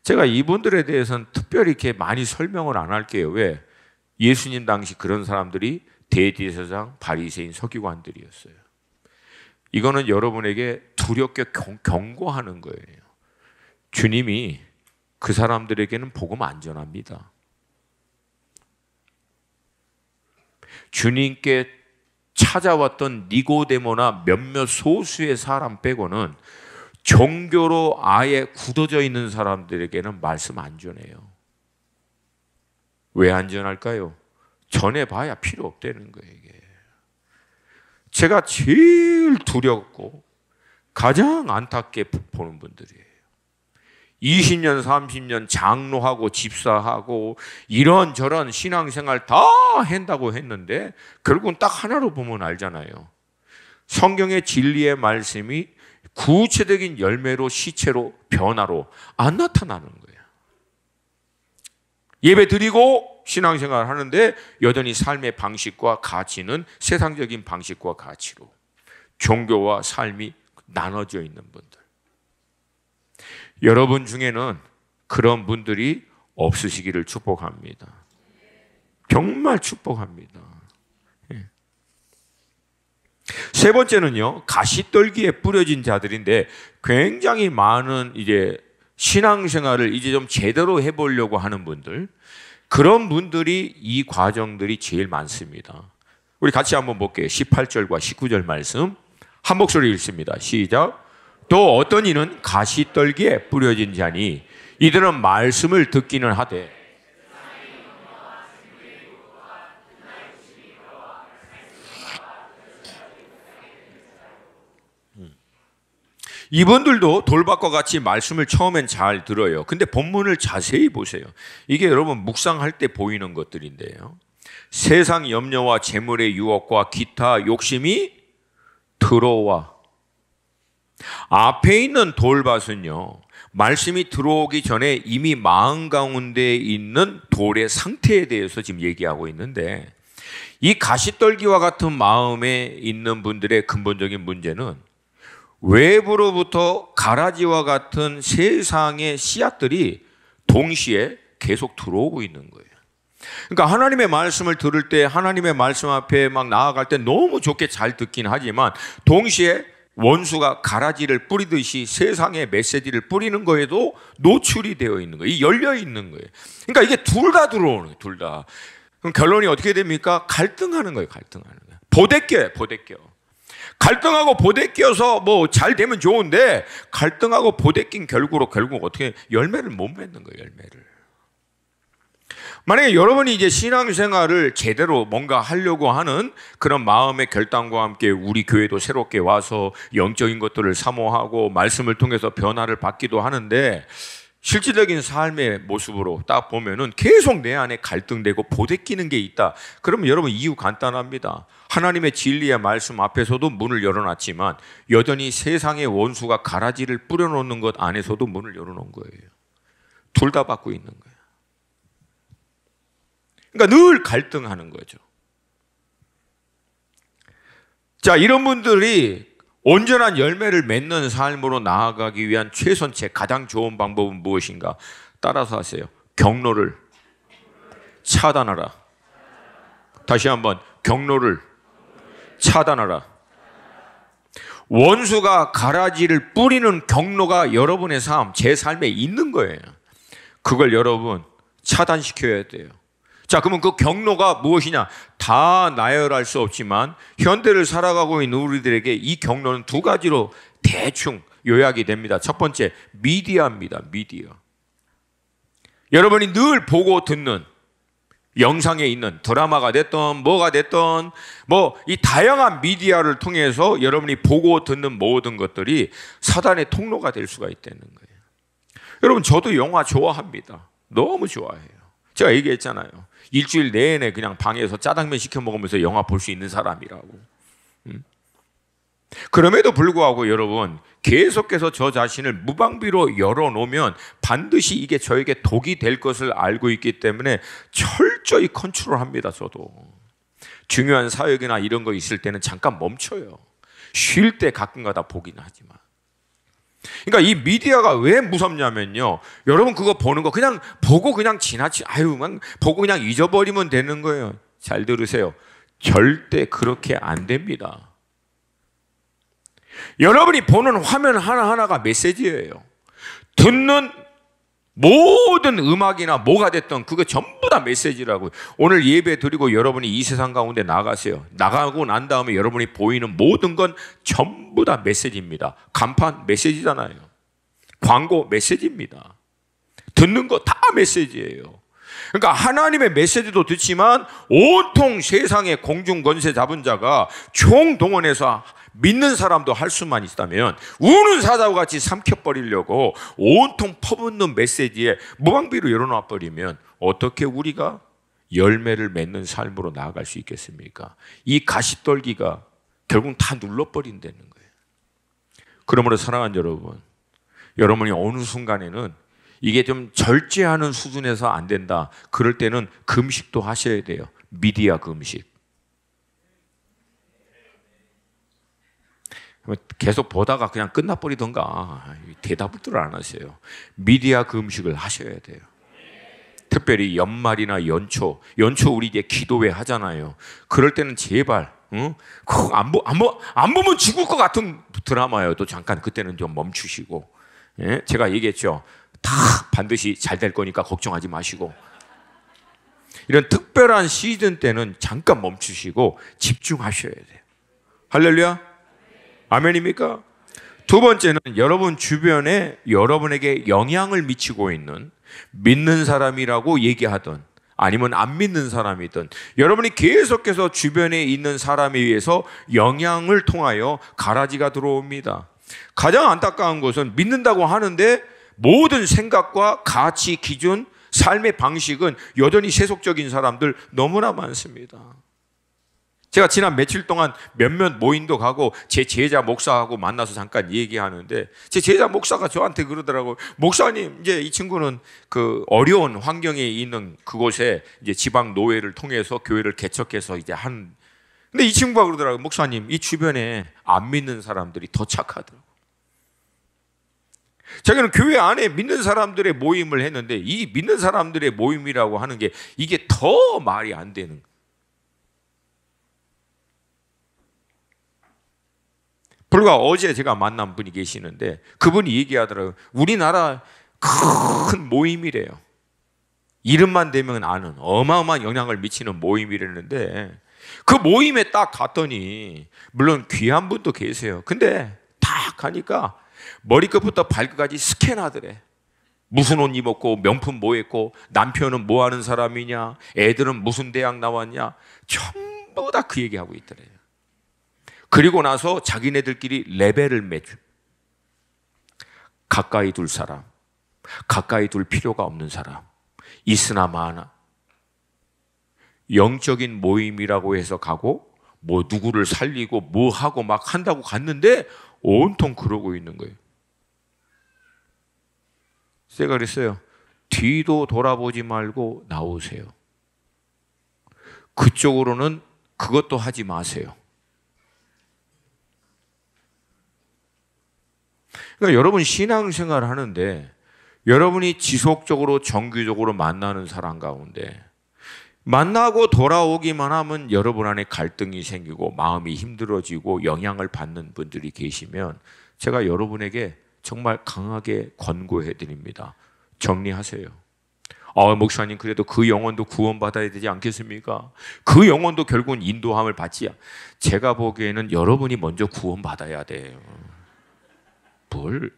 제가 이분들에 대해서는 특별히 이렇게 많이 설명을 안 할게요. 왜? 예수님 당시 그런 사람들이 대제사장, 바리새인, 서기관들이었어요. 이거는 여러분에게 두렵게 경고하는 거예요. 주님이 그 사람들에게는 복음 안 전합니다. 주님께 찾아왔던 니고데모나 몇몇 소수의 사람 빼고는 종교로 아예 굳어져 있는 사람들에게는 말씀 안 전해요. 왜 안 전할까요? 전해봐야 필요 없다는 거예요. 이게. 제가 제일 두렵고 가장 안타깝게 보는 분들이에요. 20년, 30년 장로하고 집사하고 이런저런 신앙생활 다 한다고 했는데 결국은 딱 하나로 보면 알잖아요. 성경의 진리의 말씀이 구체적인 열매로, 시체로, 변화로 안 나타나는 거예요. 예배 드리고 신앙생활 하는데 여전히 삶의 방식과 가치는 세상적인 방식과 가치로 종교와 삶이 나눠져 있는 분들. 여러분 중에는 그런 분들이 없으시기를 축복합니다. 정말 축복합니다. 세 번째는요, 가시떨기에 뿌려진 자들인데 굉장히 많은 이제 신앙생활을 이제 좀 제대로 해보려고 하는 분들, 그런 분들이 이 과정들이 제일 많습니다. 우리 같이 한번 볼게요. 18절과 19절 말씀 한 목소리 읽습니다. 시작. 또 어떤 이는 가시떨기에 뿌려진 자니 이들은 말씀을 듣기는 하되 이분들도 돌밭과 같이 말씀을 처음엔 잘 들어요. 근데 본문을 자세히 보세요. 이게 여러분 묵상할 때 보이는 것들인데요. 세상 염려와 재물의 유혹과 기타 욕심이 들어와. 앞에 있는 돌밭은요, 말씀이 들어오기 전에 이미 마음 가운데 있는 돌의 상태에 대해서 지금 얘기하고 있는데, 이 가시떨기와 같은 마음에 있는 분들의 근본적인 문제는 외부로부터 가라지와 같은 세상의 씨앗들이 동시에 계속 들어오고 있는 거예요. 그러니까 하나님의 말씀을 들을 때, 하나님의 말씀 앞에 막 나아갈 때 너무 좋게 잘 듣긴 하지만 동시에 원수가 가라지를 뿌리듯이 세상의 메시지를 뿌리는 거에도 노출이 되어 있는 거예요. 열려 있는 거예요. 그러니까 이게 둘 다 들어오는 거예요. 둘 다. 그럼 결론이 어떻게 됩니까? 갈등하는 거예요. 갈등하는 거예요. 보대껴요. 보대껴. 갈등하고 보대껴서 뭐 잘 되면 좋은데, 갈등하고 보대낀 결국 어떻게 열매를 못 맺는 거예요. 열매를. 만약에 여러분이 이제 신앙생활을 제대로 뭔가 하려고 하는 그런 마음의 결단과 함께 우리 교회도 새롭게 와서 영적인 것들을 사모하고 말씀을 통해서 변화를 받기도 하는데, 실질적인 삶의 모습으로 딱 보면은 계속 내 안에 갈등되고 보대끼는 게 있다. 그러면 여러분 이유 간단합니다. 하나님의 진리의 말씀 앞에서도 문을 열어놨지만 여전히 세상의 원수가 가라지를 뿌려놓는 것 안에서도 문을 열어놓은 거예요. 둘 다 받고 있는 거예요. 그러니까 늘 갈등하는 거죠. 자, 이런 분들이 온전한 열매를 맺는 삶으로 나아가기 위한 최선책, 가장 좋은 방법은 무엇인가? 따라서 하세요. 경로를 차단하라. 다시 한번, 경로를 차단하라. 원수가 가라지를 뿌리는 경로가 여러분의 삶, 제 삶에 있는 거예요. 그걸 여러분 차단시켜야 돼요. 자, 그러면 그 경로가 무엇이냐? 다 나열할 수 없지만 현대를 살아가고 있는 우리들에게 이 경로는 두 가지로 대충 요약이 됩니다. 첫 번째, 미디어입니다. 미디어. 여러분이 늘 보고 듣는 영상에 있는 드라마가 됐던 뭐가 됐던 뭐 이 다양한 미디어를 통해서 여러분이 보고 듣는 모든 것들이 사단의 통로가 될 수가 있다는 거예요. 여러분, 저도 영화 좋아합니다. 너무 좋아해요. 제가 얘기했잖아요. 일주일 내내 그냥 방에서 짜장면 시켜 먹으면서 영화 볼 수 있는 사람이라고. 그럼에도 불구하고 여러분, 계속해서 저 자신을 무방비로 열어놓으면 반드시 이게 저에게 독이 될 것을 알고 있기 때문에 철저히 컨트롤합니다. 저도 중요한 사역이나 이런 거 있을 때는 잠깐 멈춰요. 쉴 때 가끔가다 보긴 하지만. 그러니까 이 미디어가 왜 무섭냐면요, 여러분 그거 보는 거 그냥 보고 그냥 보고 그냥 잊어버리면 되는 거예요. 잘 들으세요. 절대 그렇게 안 됩니다. 여러분이 보는 화면 하나하나가 메시지예요. 듣는 모든 음악이나 뭐가 됐든 그거 전부 다 메시지라고요. 오늘 예배 드리고 여러분이 이 세상 가운데 나가세요. 나가고 난 다음에 여러분이 보이는 모든 건 전부 다 메시지입니다. 간판 메시지잖아요. 광고 메시지입니다. 듣는 거 다 메시지예요. 그러니까 하나님의 메시지도 듣지만 온통 세상의 공중 권세 잡은 자가 총동원해서 믿는 사람도 할 수만 있다면 우는 사자와 같이 삼켜버리려고 온통 퍼붓는 메시지에 무방비로 열어놔 버리면 어떻게 우리가 열매를 맺는 삶으로 나아갈 수 있겠습니까? 이 가시떨기가 결국 다 눌러버린다는 거예요. 그러므로 사랑하는 여러분, 여러분이 어느 순간에는 이게 좀 절제하는 수준에서 안 된다. 그럴 때는 금식도 하셔야 돼요. 미디어 금식. 계속 보다가 그냥 끝나버리던가 대답을 안 하세요. 미디어 금식을 하셔야 돼요. 특별히 연말이나 연초 우리 이제 기도회 하잖아요. 그럴 때는 제발 안 보면 죽을 것 같은 드라마예요. 또 잠깐 그때는 좀 멈추시고, 예? 제가 얘기했죠. 다 반드시 잘 될 거니까 걱정하지 마시고, 이런 특별한 시즌 때는 잠깐 멈추시고 집중하셔야 돼요. 할렐루야, 아멘입니까? 두 번째는 여러분 주변에 여러분에게 영향을 미치고 있는 믿는 사람이라고 얘기하던 아니면 안 믿는 사람이든 여러분이 계속해서 주변에 있는 사람에 의해서 영향을 통하여 가라지가 들어옵니다. 가장 안타까운 것은 믿는다고 하는데 모든 생각과 가치, 기준, 삶의 방식은 여전히 세속적인 사람들 너무나 많습니다. 제가 지난 며칠 동안 몇몇 모임도 가고 제 제자 목사하고 만나서 잠깐 얘기하는데 제 제자 목사가 저한테 그러더라고요. 목사님, 이제 이 친구는 그 어려운 환경에 있는 그곳에 이제 지방 노회를 통해서 교회를 개척해서 이제 근데 이 친구가 그러더라고요. 목사님, 이 주변에 안 믿는 사람들이 더 착하더라고요. 자기는 교회 안에 믿는 사람들의 모임을 했는데 이 믿는 사람들의 모임이라고 하는 게 이게 더 말이 안 되는 거예요. 불과 어제 제가 만난 분이 계시는데 그분이 얘기하더라고요. 우리나라 큰 모임이래요. 이름만 대면 아는 어마어마한 영향을 미치는 모임이라는데 그 모임에 딱 갔더니 물론 귀한 분도 계세요. 근데 딱 가니까 머리끝부터 발끝까지 스캔하더래. 무슨 옷 입었고 명품 뭐 했고 남편은 뭐 하는 사람이냐, 애들은 무슨 대학 나왔냐, 전부 다 그 얘기하고 있더래요. 그리고 나서 자기네들끼리 레벨을 매주. 가까이 둘 사람, 가까이 둘 필요가 없는 사람, 있으나 마나. 영적인 모임이라고 해서 가고 뭐 누구를 살리고 뭐 하고 막 한다고 갔는데 온통 그러고 있는 거예요. 제가 그랬어요. 뒤도 돌아보지 말고 나오세요. 그쪽으로는 그것도 하지 마세요. 그러니까 여러분 신앙생활 하는데 여러분이 지속적으로 정규적으로 만나는 사람 가운데 만나고 돌아오기만 하면 여러분 안에 갈등이 생기고 마음이 힘들어지고 영향을 받는 분들이 계시면 제가 여러분에게 정말 강하게 권고해 드립니다. 정리하세요. 목사님, 그래도 그 영혼도 구원받아야 되지 않겠습니까? 그 영혼도 결국은 인도함을 받지야. 제가 보기에는 여러분이 먼저 구원받아야 돼요. 뭘?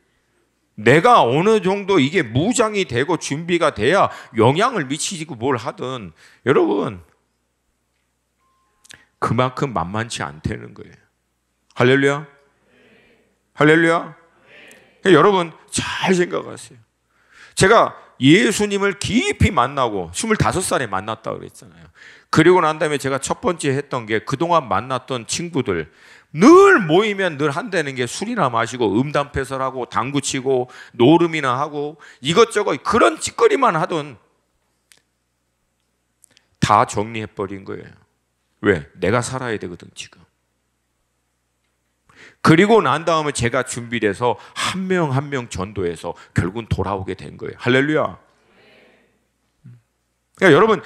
내가 어느 정도 이게 무장이 되고 준비가 돼야 영향을 미치고 뭘 하든 여러분 그만큼 만만치 않다는 거예요. 할렐루야? 할렐루야? 여러분 잘 생각하세요. 제가 예수님을 깊이 만나고 25살에 만났다고 그랬잖아요. 그리고 난 다음에 제가 첫 번째 했던 게 그동안 만났던 친구들 늘 모이면 늘 한다는 게 술이나 마시고 음담패설하고 당구치고 노름이나 하고 이것저것 그런 짓거리만 하던 다 정리해버린 거예요. 왜? 내가 살아야 되거든 지금. 그리고 난 다음에 제가 준비돼서 한 명 한 명 전도해서 결국은 돌아오게 된 거예요. 할렐루야. 그러니까 여러분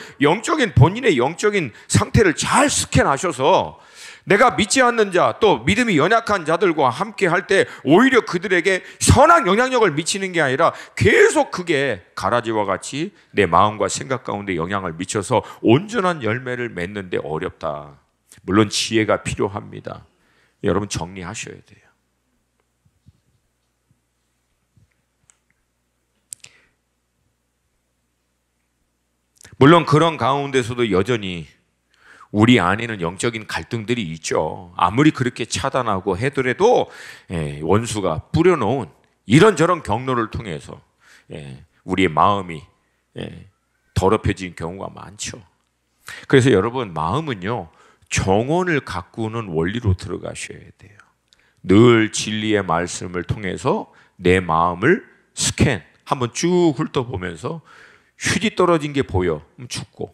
본인의 영적인 상태를 잘 스캔하셔서 내가 믿지 않는 자, 또 믿음이 연약한 자들과 함께 할 때 오히려 그들에게 선한 영향력을 미치는 게 아니라 계속 그게 가라지와 같이 내 마음과 생각 가운데 영향을 미쳐서 온전한 열매를 맺는데 어렵다. 물론 지혜가 필요합니다. 여러분 정리하셔야 돼요. 물론 그런 가운데서도 여전히 우리 안에는 영적인 갈등들이 있죠. 아무리 그렇게 차단하고 해더라도 원수가 뿌려놓은 이런저런 경로를 통해서 우리의 마음이 더럽혀진 경우가 많죠. 그래서 여러분 마음은요 정원을 가꾸는 원리로 들어가셔야 돼요. 늘 진리의 말씀을 통해서 내 마음을 스캔, 한번 쭉 훑어보면서 휴지 떨어진 게 보여. 죽고.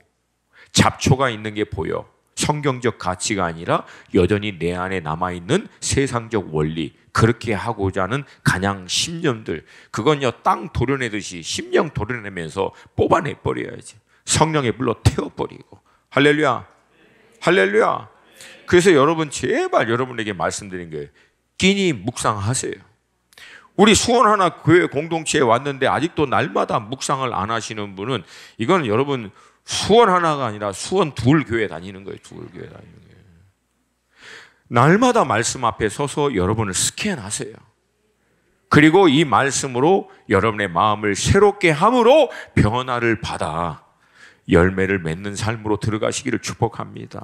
잡초가 있는 게 보여. 성경적 가치가 아니라 여전히 내 안에 남아있는 세상적 원리, 그렇게 하고자 하는 간양 심령들, 그건요 땅 도려내듯이 심령 도려내면서 뽑아내버려야지. 성령의 불로 태워버리고. 할렐루야, 할렐루야. 그래서 여러분, 제발 여러분에게 말씀드린 거예요. 끼니 묵상하세요. 우리 수원 하나 교회 공동체에 왔는데 아직도 날마다 묵상을 안 하시는 분은, 이건 여러분 수원 하나가 아니라 수원 둘 교회 다니는 거예요. 둘 교회 다니는 거예요. 날마다 말씀 앞에 서서 여러분을 스캔하세요. 그리고 이 말씀으로 여러분의 마음을 새롭게 함으로 변화를 받아 열매를 맺는 삶으로 들어가시기를 축복합니다.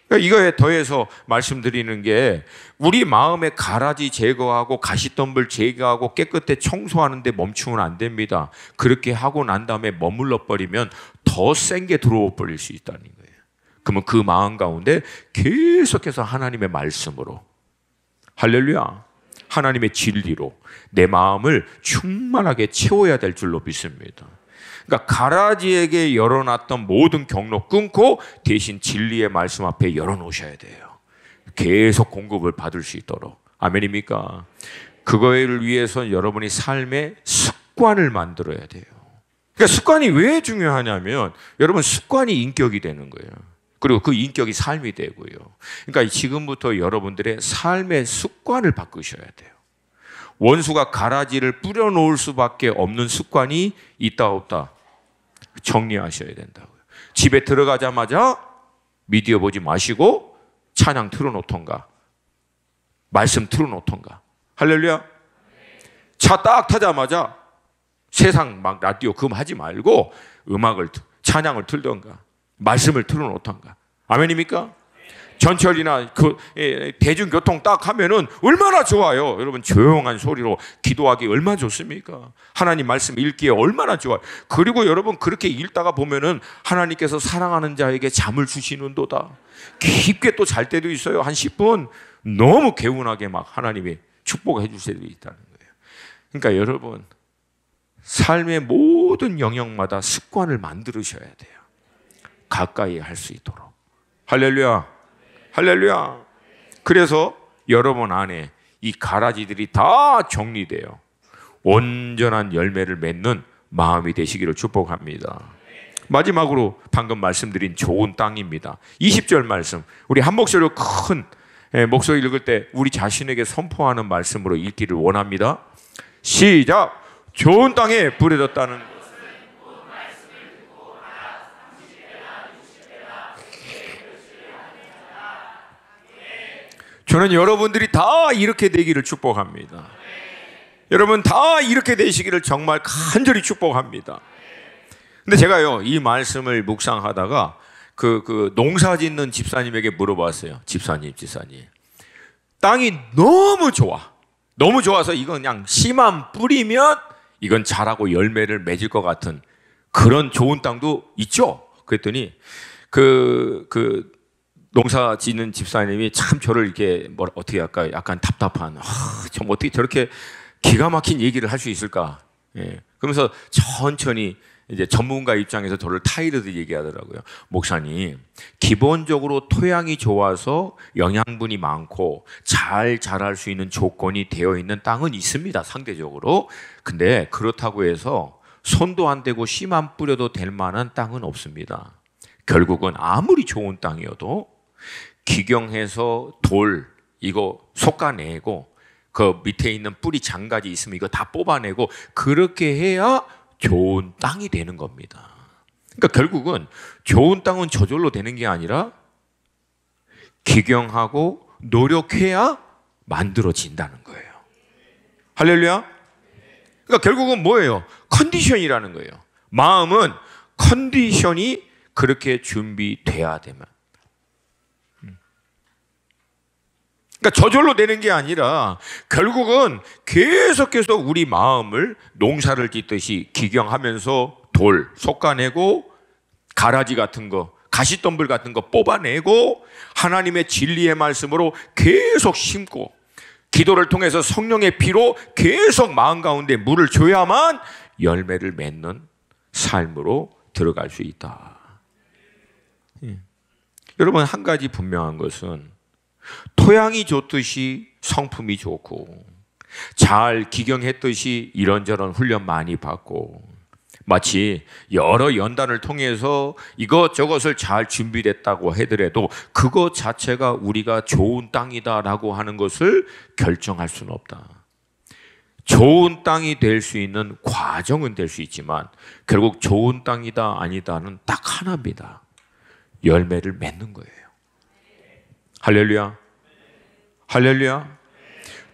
그러니까 이거에 더해서 말씀드리는 게, 우리 마음의 가라지 제거하고 가시덤불 제거하고 깨끗하게 청소하는 데 멈추면 안 됩니다. 그렇게 하고 난 다음에 머물러 버리면 더 센 게 들어와 버릴 수 있다는 거예요. 그러면 그 마음 가운데 계속해서 하나님의 말씀으로, 할렐루야, 하나님의 진리로 내 마음을 충만하게 채워야 될 줄로 믿습니다. 그러니까 가라지에게 열어놨던 모든 경로 끊고 대신 진리의 말씀 앞에 열어놓으셔야 돼요. 계속 공급을 받을 수 있도록. 아멘입니까? 그거를 위해서 여러분이 삶의 습관을 만들어야 돼요. 그러니까 습관이 왜 중요하냐면, 여러분 습관이 인격이 되는 거예요. 그리고 그 인격이 삶이 되고요. 그러니까 지금부터 여러분들의 삶의 습관을 바꾸셔야 돼요. 원수가 가라지를 뿌려놓을 수밖에 없는 습관이 있다 없다 정리하셔야 된다고요. 집에 들어가자마자 미디어 보지 마시고 찬양 틀어놓던가 말씀 틀어놓던가. 할렐루야. 차 딱 타자마자 세상 막 라디오 그거 하지 말고 음악을, 찬양을 틀던가 말씀을 틀어놓던가. 아멘입니까? 전철이나 대중교통 딱 하면은 얼마나 좋아요. 여러분 조용한 소리로 기도하기 얼마나 좋습니까? 하나님 말씀 읽기에 얼마나 좋아요. 그리고 여러분 그렇게 읽다가 보면은 하나님께서 사랑하는 자에게 잠을 주시는도다. 깊게 또 잘 때도 있어요. 한 10분 너무 개운하게 막 하나님이 축복해 주실 때도 있다는 거예요. 그러니까 여러분 삶의 모든 영역마다 습관을 만들으셔야 돼요. 가까이 할 수 있도록. 할렐루야. 할렐루야. 그래서 여러분 안에 이 가라지들이 다 정리돼요. 온전한 열매를 맺는 마음이 되시기를 축복합니다. 마지막으로 방금 말씀드린 좋은 땅입니다. 20절 말씀, 우리 한 목소리로 큰 목소리 읽을 때 우리 자신에게 선포하는 말씀으로 읽기를 원합니다. 시작. 좋은 땅에 뿌려졌다는 저는 여러분들이 다 이렇게 되기를 축복합니다. 여러분 다 이렇게 되시기를 정말 간절히 축복합니다. 근데 제가요 이 말씀을 묵상하다가 그 농사 짓는 집사님에게 물어봤어요. 집사님 땅이 너무 좋아. 너무 좋아서 이건 그냥 씨만 뿌리면 이건 자라고 열매를 맺을 것 같은 그런 좋은 땅도 있죠. 그랬더니 농사 짓는 집사님이 참 저를 이렇게 어떻게 할까 약간 답답한, 좀 어떻게 저렇게 기가 막힌 얘기를 할 수 있을까? 예. 그러면서 천천히 이제 전문가 입장에서 저를 타이르듯 얘기하더라고요. 목사님, 기본적으로 토양이 좋아서 영양분이 많고 잘 자랄 수 있는 조건이 되어 있는 땅은 있습니다. 상대적으로. 근데 그렇다고 해서 손도 안 대고 씨만 뿌려도 될 만한 땅은 없습니다. 결국은 아무리 좋은 땅이어도 기경해서 돌 이거 솎아내고 그 밑에 있는 뿌리 장가지 있으면 이거 다 뽑아내고 그렇게 해야 좋은 땅이 되는 겁니다. 그러니까 결국은 좋은 땅은 저절로 되는 게 아니라 기경하고 노력해야 만들어진다는 거예요. 할렐루야. 그러니까 결국은 뭐예요? 컨디션이라는 거예요. 마음은 컨디션이 그렇게 준비돼야 되면. 그러니까 저절로 되는 게 아니라 결국은 계속해서 우리 마음을 농사를 짓듯이 기경하면서 돌 솎아내고 가라지 같은 거, 가시덤불 같은 거 뽑아내고 하나님의 진리의 말씀으로 계속 심고 기도를 통해서 성령의 피로 계속 마음 가운데 물을 줘야만 열매를 맺는 삶으로 들어갈 수 있다. 여러분, 한 가지 분명한 것은 토양이 좋듯이 성품이 좋고, 잘 기경했듯이 이런저런 훈련 많이 받고, 마치 여러 연단을 통해서 이것저것을 잘 준비됐다고 하더라도 그것 자체가 우리가 좋은 땅이다라고 하는 것을 결정할 수는 없다. 좋은 땅이 될 수 있는 과정은 될 수 있지만 결국 좋은 땅이다 아니다는 딱 하나입니다. 열매를 맺는 거예요. 할렐루야. 할렐루야.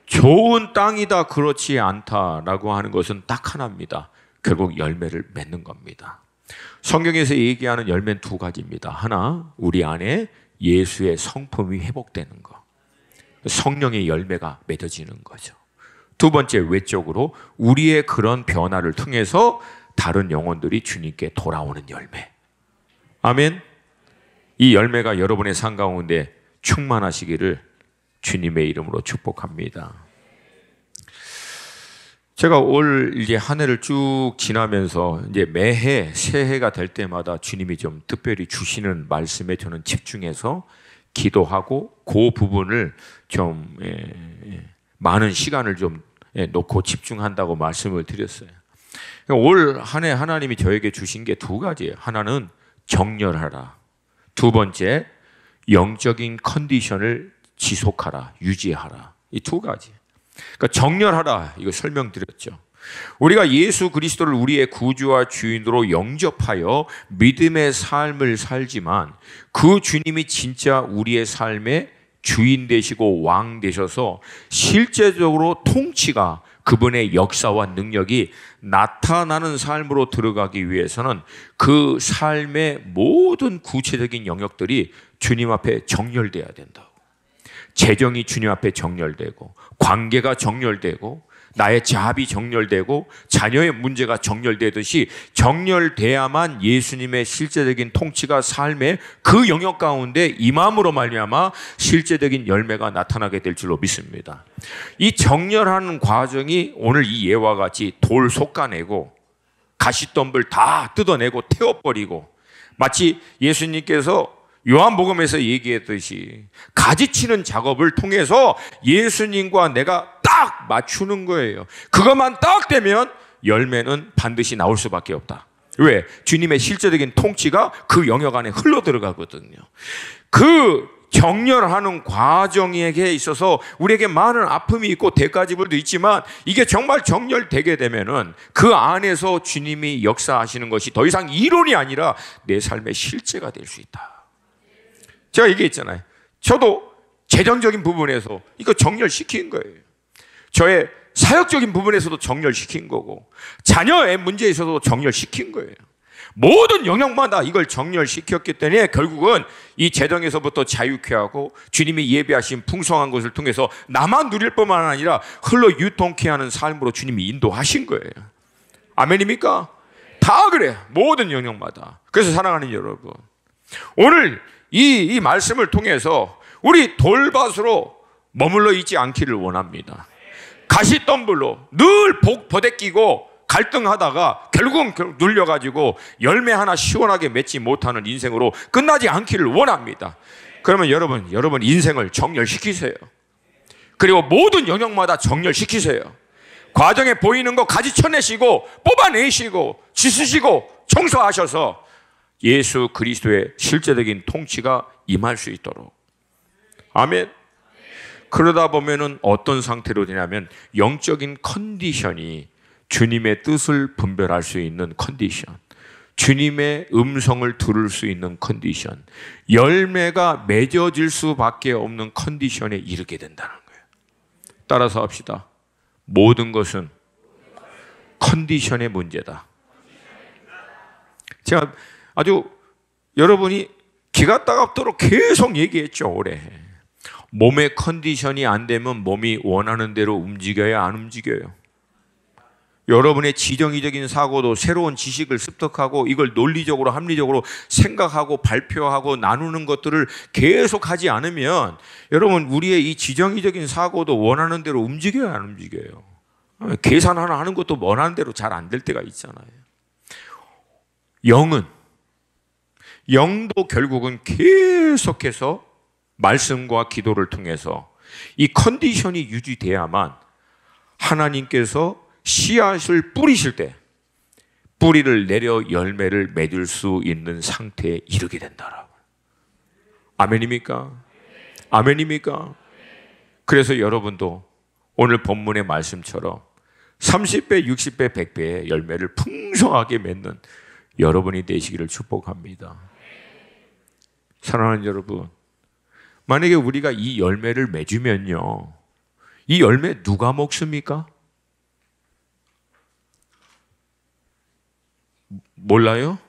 좋은 땅이다 그렇지 않다라고 하는 것은 딱 하나입니다. 결국 열매를 맺는 겁니다. 성경에서 얘기하는 열매는 두 가지입니다. 하나, 우리 안에 예수의 성품이 회복되는 것, 성령의 열매가 맺어지는 거죠. 두 번째, 외적으로 우리의 그런 변화를 통해서 다른 영혼들이 주님께 돌아오는 열매. 아멘. 이 열매가 여러분의 삶 가운데 충만하시기를 주님의 이름으로 축복합니다. 제가 올 이제 한 해를 쭉 지나면서 이제 매해 새해가 될 때마다 주님이 좀 특별히 주시는 말씀에 저는 집중해서 기도하고 그 부분을 좀 많은 시간을 좀 놓고 집중한다고 말씀을 드렸어요. 올 한 해 하나님이 저에게 주신 게 두 가지예요. 하나는 정렬하라. 두 번째, 영적인 컨디션을 지속하라, 유지하라. 이 두 가지. 그러니까 정렬하라, 이거 설명드렸죠. 우리가 예수 그리스도를 우리의 구주와 주인으로 영접하여 믿음의 삶을 살지만 그 주님이 진짜 우리의 삶의 주인 되시고 왕 되셔서 실제적으로 통치가, 그분의 역사와 능력이 나타나는 삶으로 들어가기 위해서는 그 삶의 모든 구체적인 영역들이 주님 앞에 정렬돼야 된다고. 재정이 주님 앞에 정렬되고, 관계가 정렬되고, 나의 자합이 정렬되고, 자녀의 문제가 정렬되듯이 정렬돼야만 예수님의 실제적인 통치가 삶의 그 영역 가운데 임함으로 말미암아 실제적인 열매가 나타나게 될 줄로 믿습니다. 이 정렬하는 과정이 오늘 이 예와 같이 돌 솎아내고 가시덤불 다 뜯어내고 태워버리고, 마치 예수님께서 요한복음에서 얘기했듯이 가지치는 작업을 통해서 예수님과 내가 딱 맞추는 거예요. 그것만 딱 되면 열매는 반드시 나올 수밖에 없다. 왜? 주님의 실제적인 통치가 그 영역 안에 흘러 들어가거든요. 그 정렬하는 과정에 있어서 우리에게 많은 아픔이 있고 대가지불도 있지만, 이게 정말 정렬되게 되면은 그 안에서 주님이 역사하시는 것이 더 이상 이론이 아니라 내 삶의 실제가 될 수 있다. 제가 얘기했잖아요. 저도 재정적인 부분에서 이거 정렬시킨 거예요. 저의 사역적인 부분에서도 정렬시킨 거고, 자녀의 문제에 있어서도 정렬시킨 거예요. 모든 영역마다 이걸 정렬시켰기 때문에 결국은 이 재정에서부터 자유케 하고 주님이 예비하신 풍성한 것을 통해서 나만 누릴 뿐만 아니라 흘러 유통케 하는 삶으로 주님이 인도하신 거예요. 아멘입니까? 다 그래요. 모든 영역마다. 그래서 사랑하는 여러분, 오늘 이 말씀을 통해서 우리 돌밭으로 머물러 있지 않기를 원합니다. 가시덤불로 늘 버대끼고 갈등하다가 결국은 눌려가지고 열매 하나 시원하게 맺지 못하는 인생으로 끝나지 않기를 원합니다. 그러면 여러분 인생을 정렬시키세요. 그리고 모든 영역마다 정렬시키세요. 과정에 보이는 거 가지쳐내시고 뽑아내시고 씻으시고 청소하셔서 예수 그리스도의 실제적인 통치가 임할 수 있도록. 아멘. 그러다 보면은 어떤 상태로 되냐면 영적인 컨디션이 주님의 뜻을 분별할 수 있는 컨디션, 주님의 음성을 들을 수 있는 컨디션, 열매가 맺어질 수밖에 없는 컨디션에 이르게 된다는 거예요. 따라서 합시다. 모든 것은 컨디션의 문제다. 제가 아주 여러분이 기가 따갑도록 계속 얘기했죠, 올해. 몸의 컨디션이 안 되면 몸이 원하는 대로 움직여야 안 움직여요. 여러분의 지정의적인 사고도 새로운 지식을 습득하고 이걸 논리적으로 합리적으로 생각하고 발표하고 나누는 것들을 계속 하지 않으면 여러분 우리의 이 지정의적인 사고도 원하는 대로 움직여요, 안 움직여요? 계산 하나 하는 것도 원하는 대로 잘 안 될 때가 있잖아요. 영도 결국은 계속해서 말씀과 기도를 통해서 이 컨디션이 유지돼야만 하나님께서 씨앗을 뿌리실 때 뿌리를 내려 열매를 맺을 수 있는 상태에 이르게 된다라고. 아멘입니까? 아멘입니까? 그래서 여러분도 오늘 본문의 말씀처럼 30배, 60배, 100배의 열매를 풍성하게 맺는 여러분이 되시기를 축복합니다. 사랑하는 여러분, 만약에 우리가 이 열매를 맺으면요, 이 열매 누가 먹습니까? 몰라요?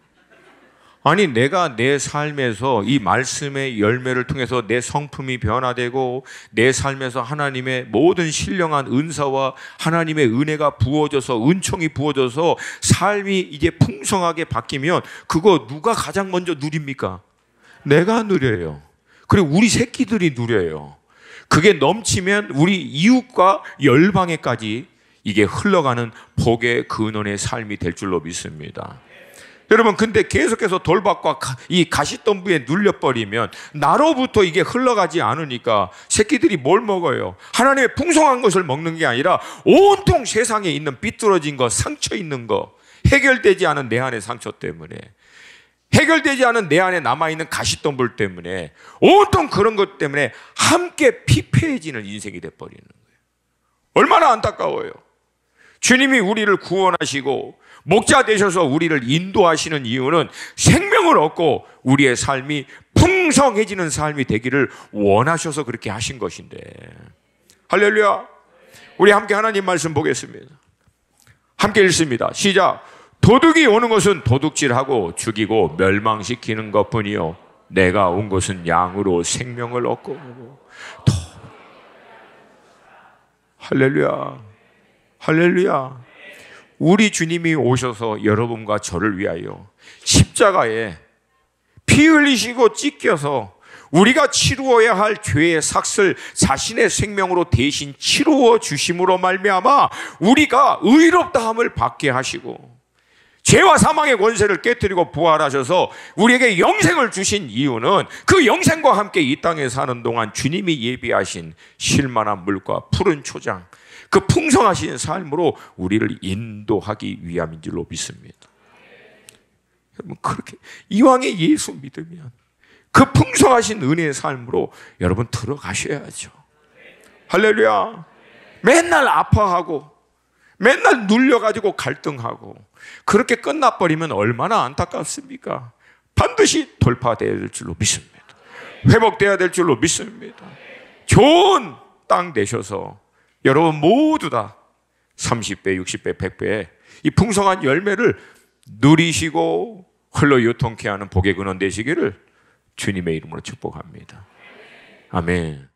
아니, 내가 내 삶에서 이 말씀의 열매를 통해서 내 성품이 변화되고 내 삶에서 하나님의 모든 신령한 은사와 하나님의 은혜가 부어져서 은총이 부어져서 삶이 이제 풍성하게 바뀌면 그거 누가 가장 먼저 누립니까? 내가 누려요. 그리고 우리 새끼들이 누려요. 그게 넘치면 우리 이웃과 열방에까지 이게 흘러가는 복의 근원의 삶이 될 줄로 믿습니다. 여러분, 근데 계속해서 돌박과 이 가시덤불에 눌려버리면 나로부터 이게 흘러가지 않으니까 새끼들이 뭘 먹어요? 하나님의 풍성한 것을 먹는 게 아니라 온통 세상에 있는 삐뚤어진 것, 상처 있는 거, 해결되지 않은 내 안의 상처 때문에, 해결되지 않은 내 안에 남아있는 가시덤불 때문에, 온통 그런 것 때문에 함께 피폐해지는 인생이 돼버리는 거예요. 얼마나 안타까워요. 주님이 우리를 구원하시고 목자 되셔서 우리를 인도하시는 이유는 생명을 얻고 우리의 삶이 풍성해지는 삶이 되기를 원하셔서 그렇게 하신 것인데. 할렐루야. 우리 함께 하나님 말씀 보겠습니다. 함께 읽습니다. 시작. 도둑이 오는 것은 도둑질하고 죽이고 멸망시키는 것뿐이요 내가 온 것은 양으로 생명을 얻고. 할렐루야. 할렐루야. 우리 주님이 오셔서 여러분과 저를 위하여 십자가에 피 흘리시고 찢겨서 우리가 치루어야 할 죄의 삭을 자신의 생명으로 대신 치루어 주심으로 말미암아 우리가 의롭다함을 받게 하시고 죄와 사망의 권세를 깨뜨리고 부활하셔서 우리에게 영생을 주신 이유는 그 영생과 함께 이 땅에 사는 동안 주님이 예비하신 쉴만한 물과 푸른 초장, 그 풍성하신 삶으로 우리를 인도하기 위함인 줄로 믿습니다. 여러분, 그렇게 이왕에 예수 믿으면 그 풍성하신 은혜의 삶으로 여러분 들어가셔야죠. 할렐루야. 맨날 아파하고 맨날 눌려가지고 갈등하고 그렇게 끝나버리면 얼마나 안타깝습니까? 반드시 돌파되어야 될 줄로 믿습니다. 회복되어야 될 줄로 믿습니다. 좋은 땅 되셔서 여러분 모두 다 30배, 60배, 100배의 이 풍성한 열매를 누리시고 흘러 유통케 하는 복의 근원 되시기를 주님의 이름으로 축복합니다. 아멘.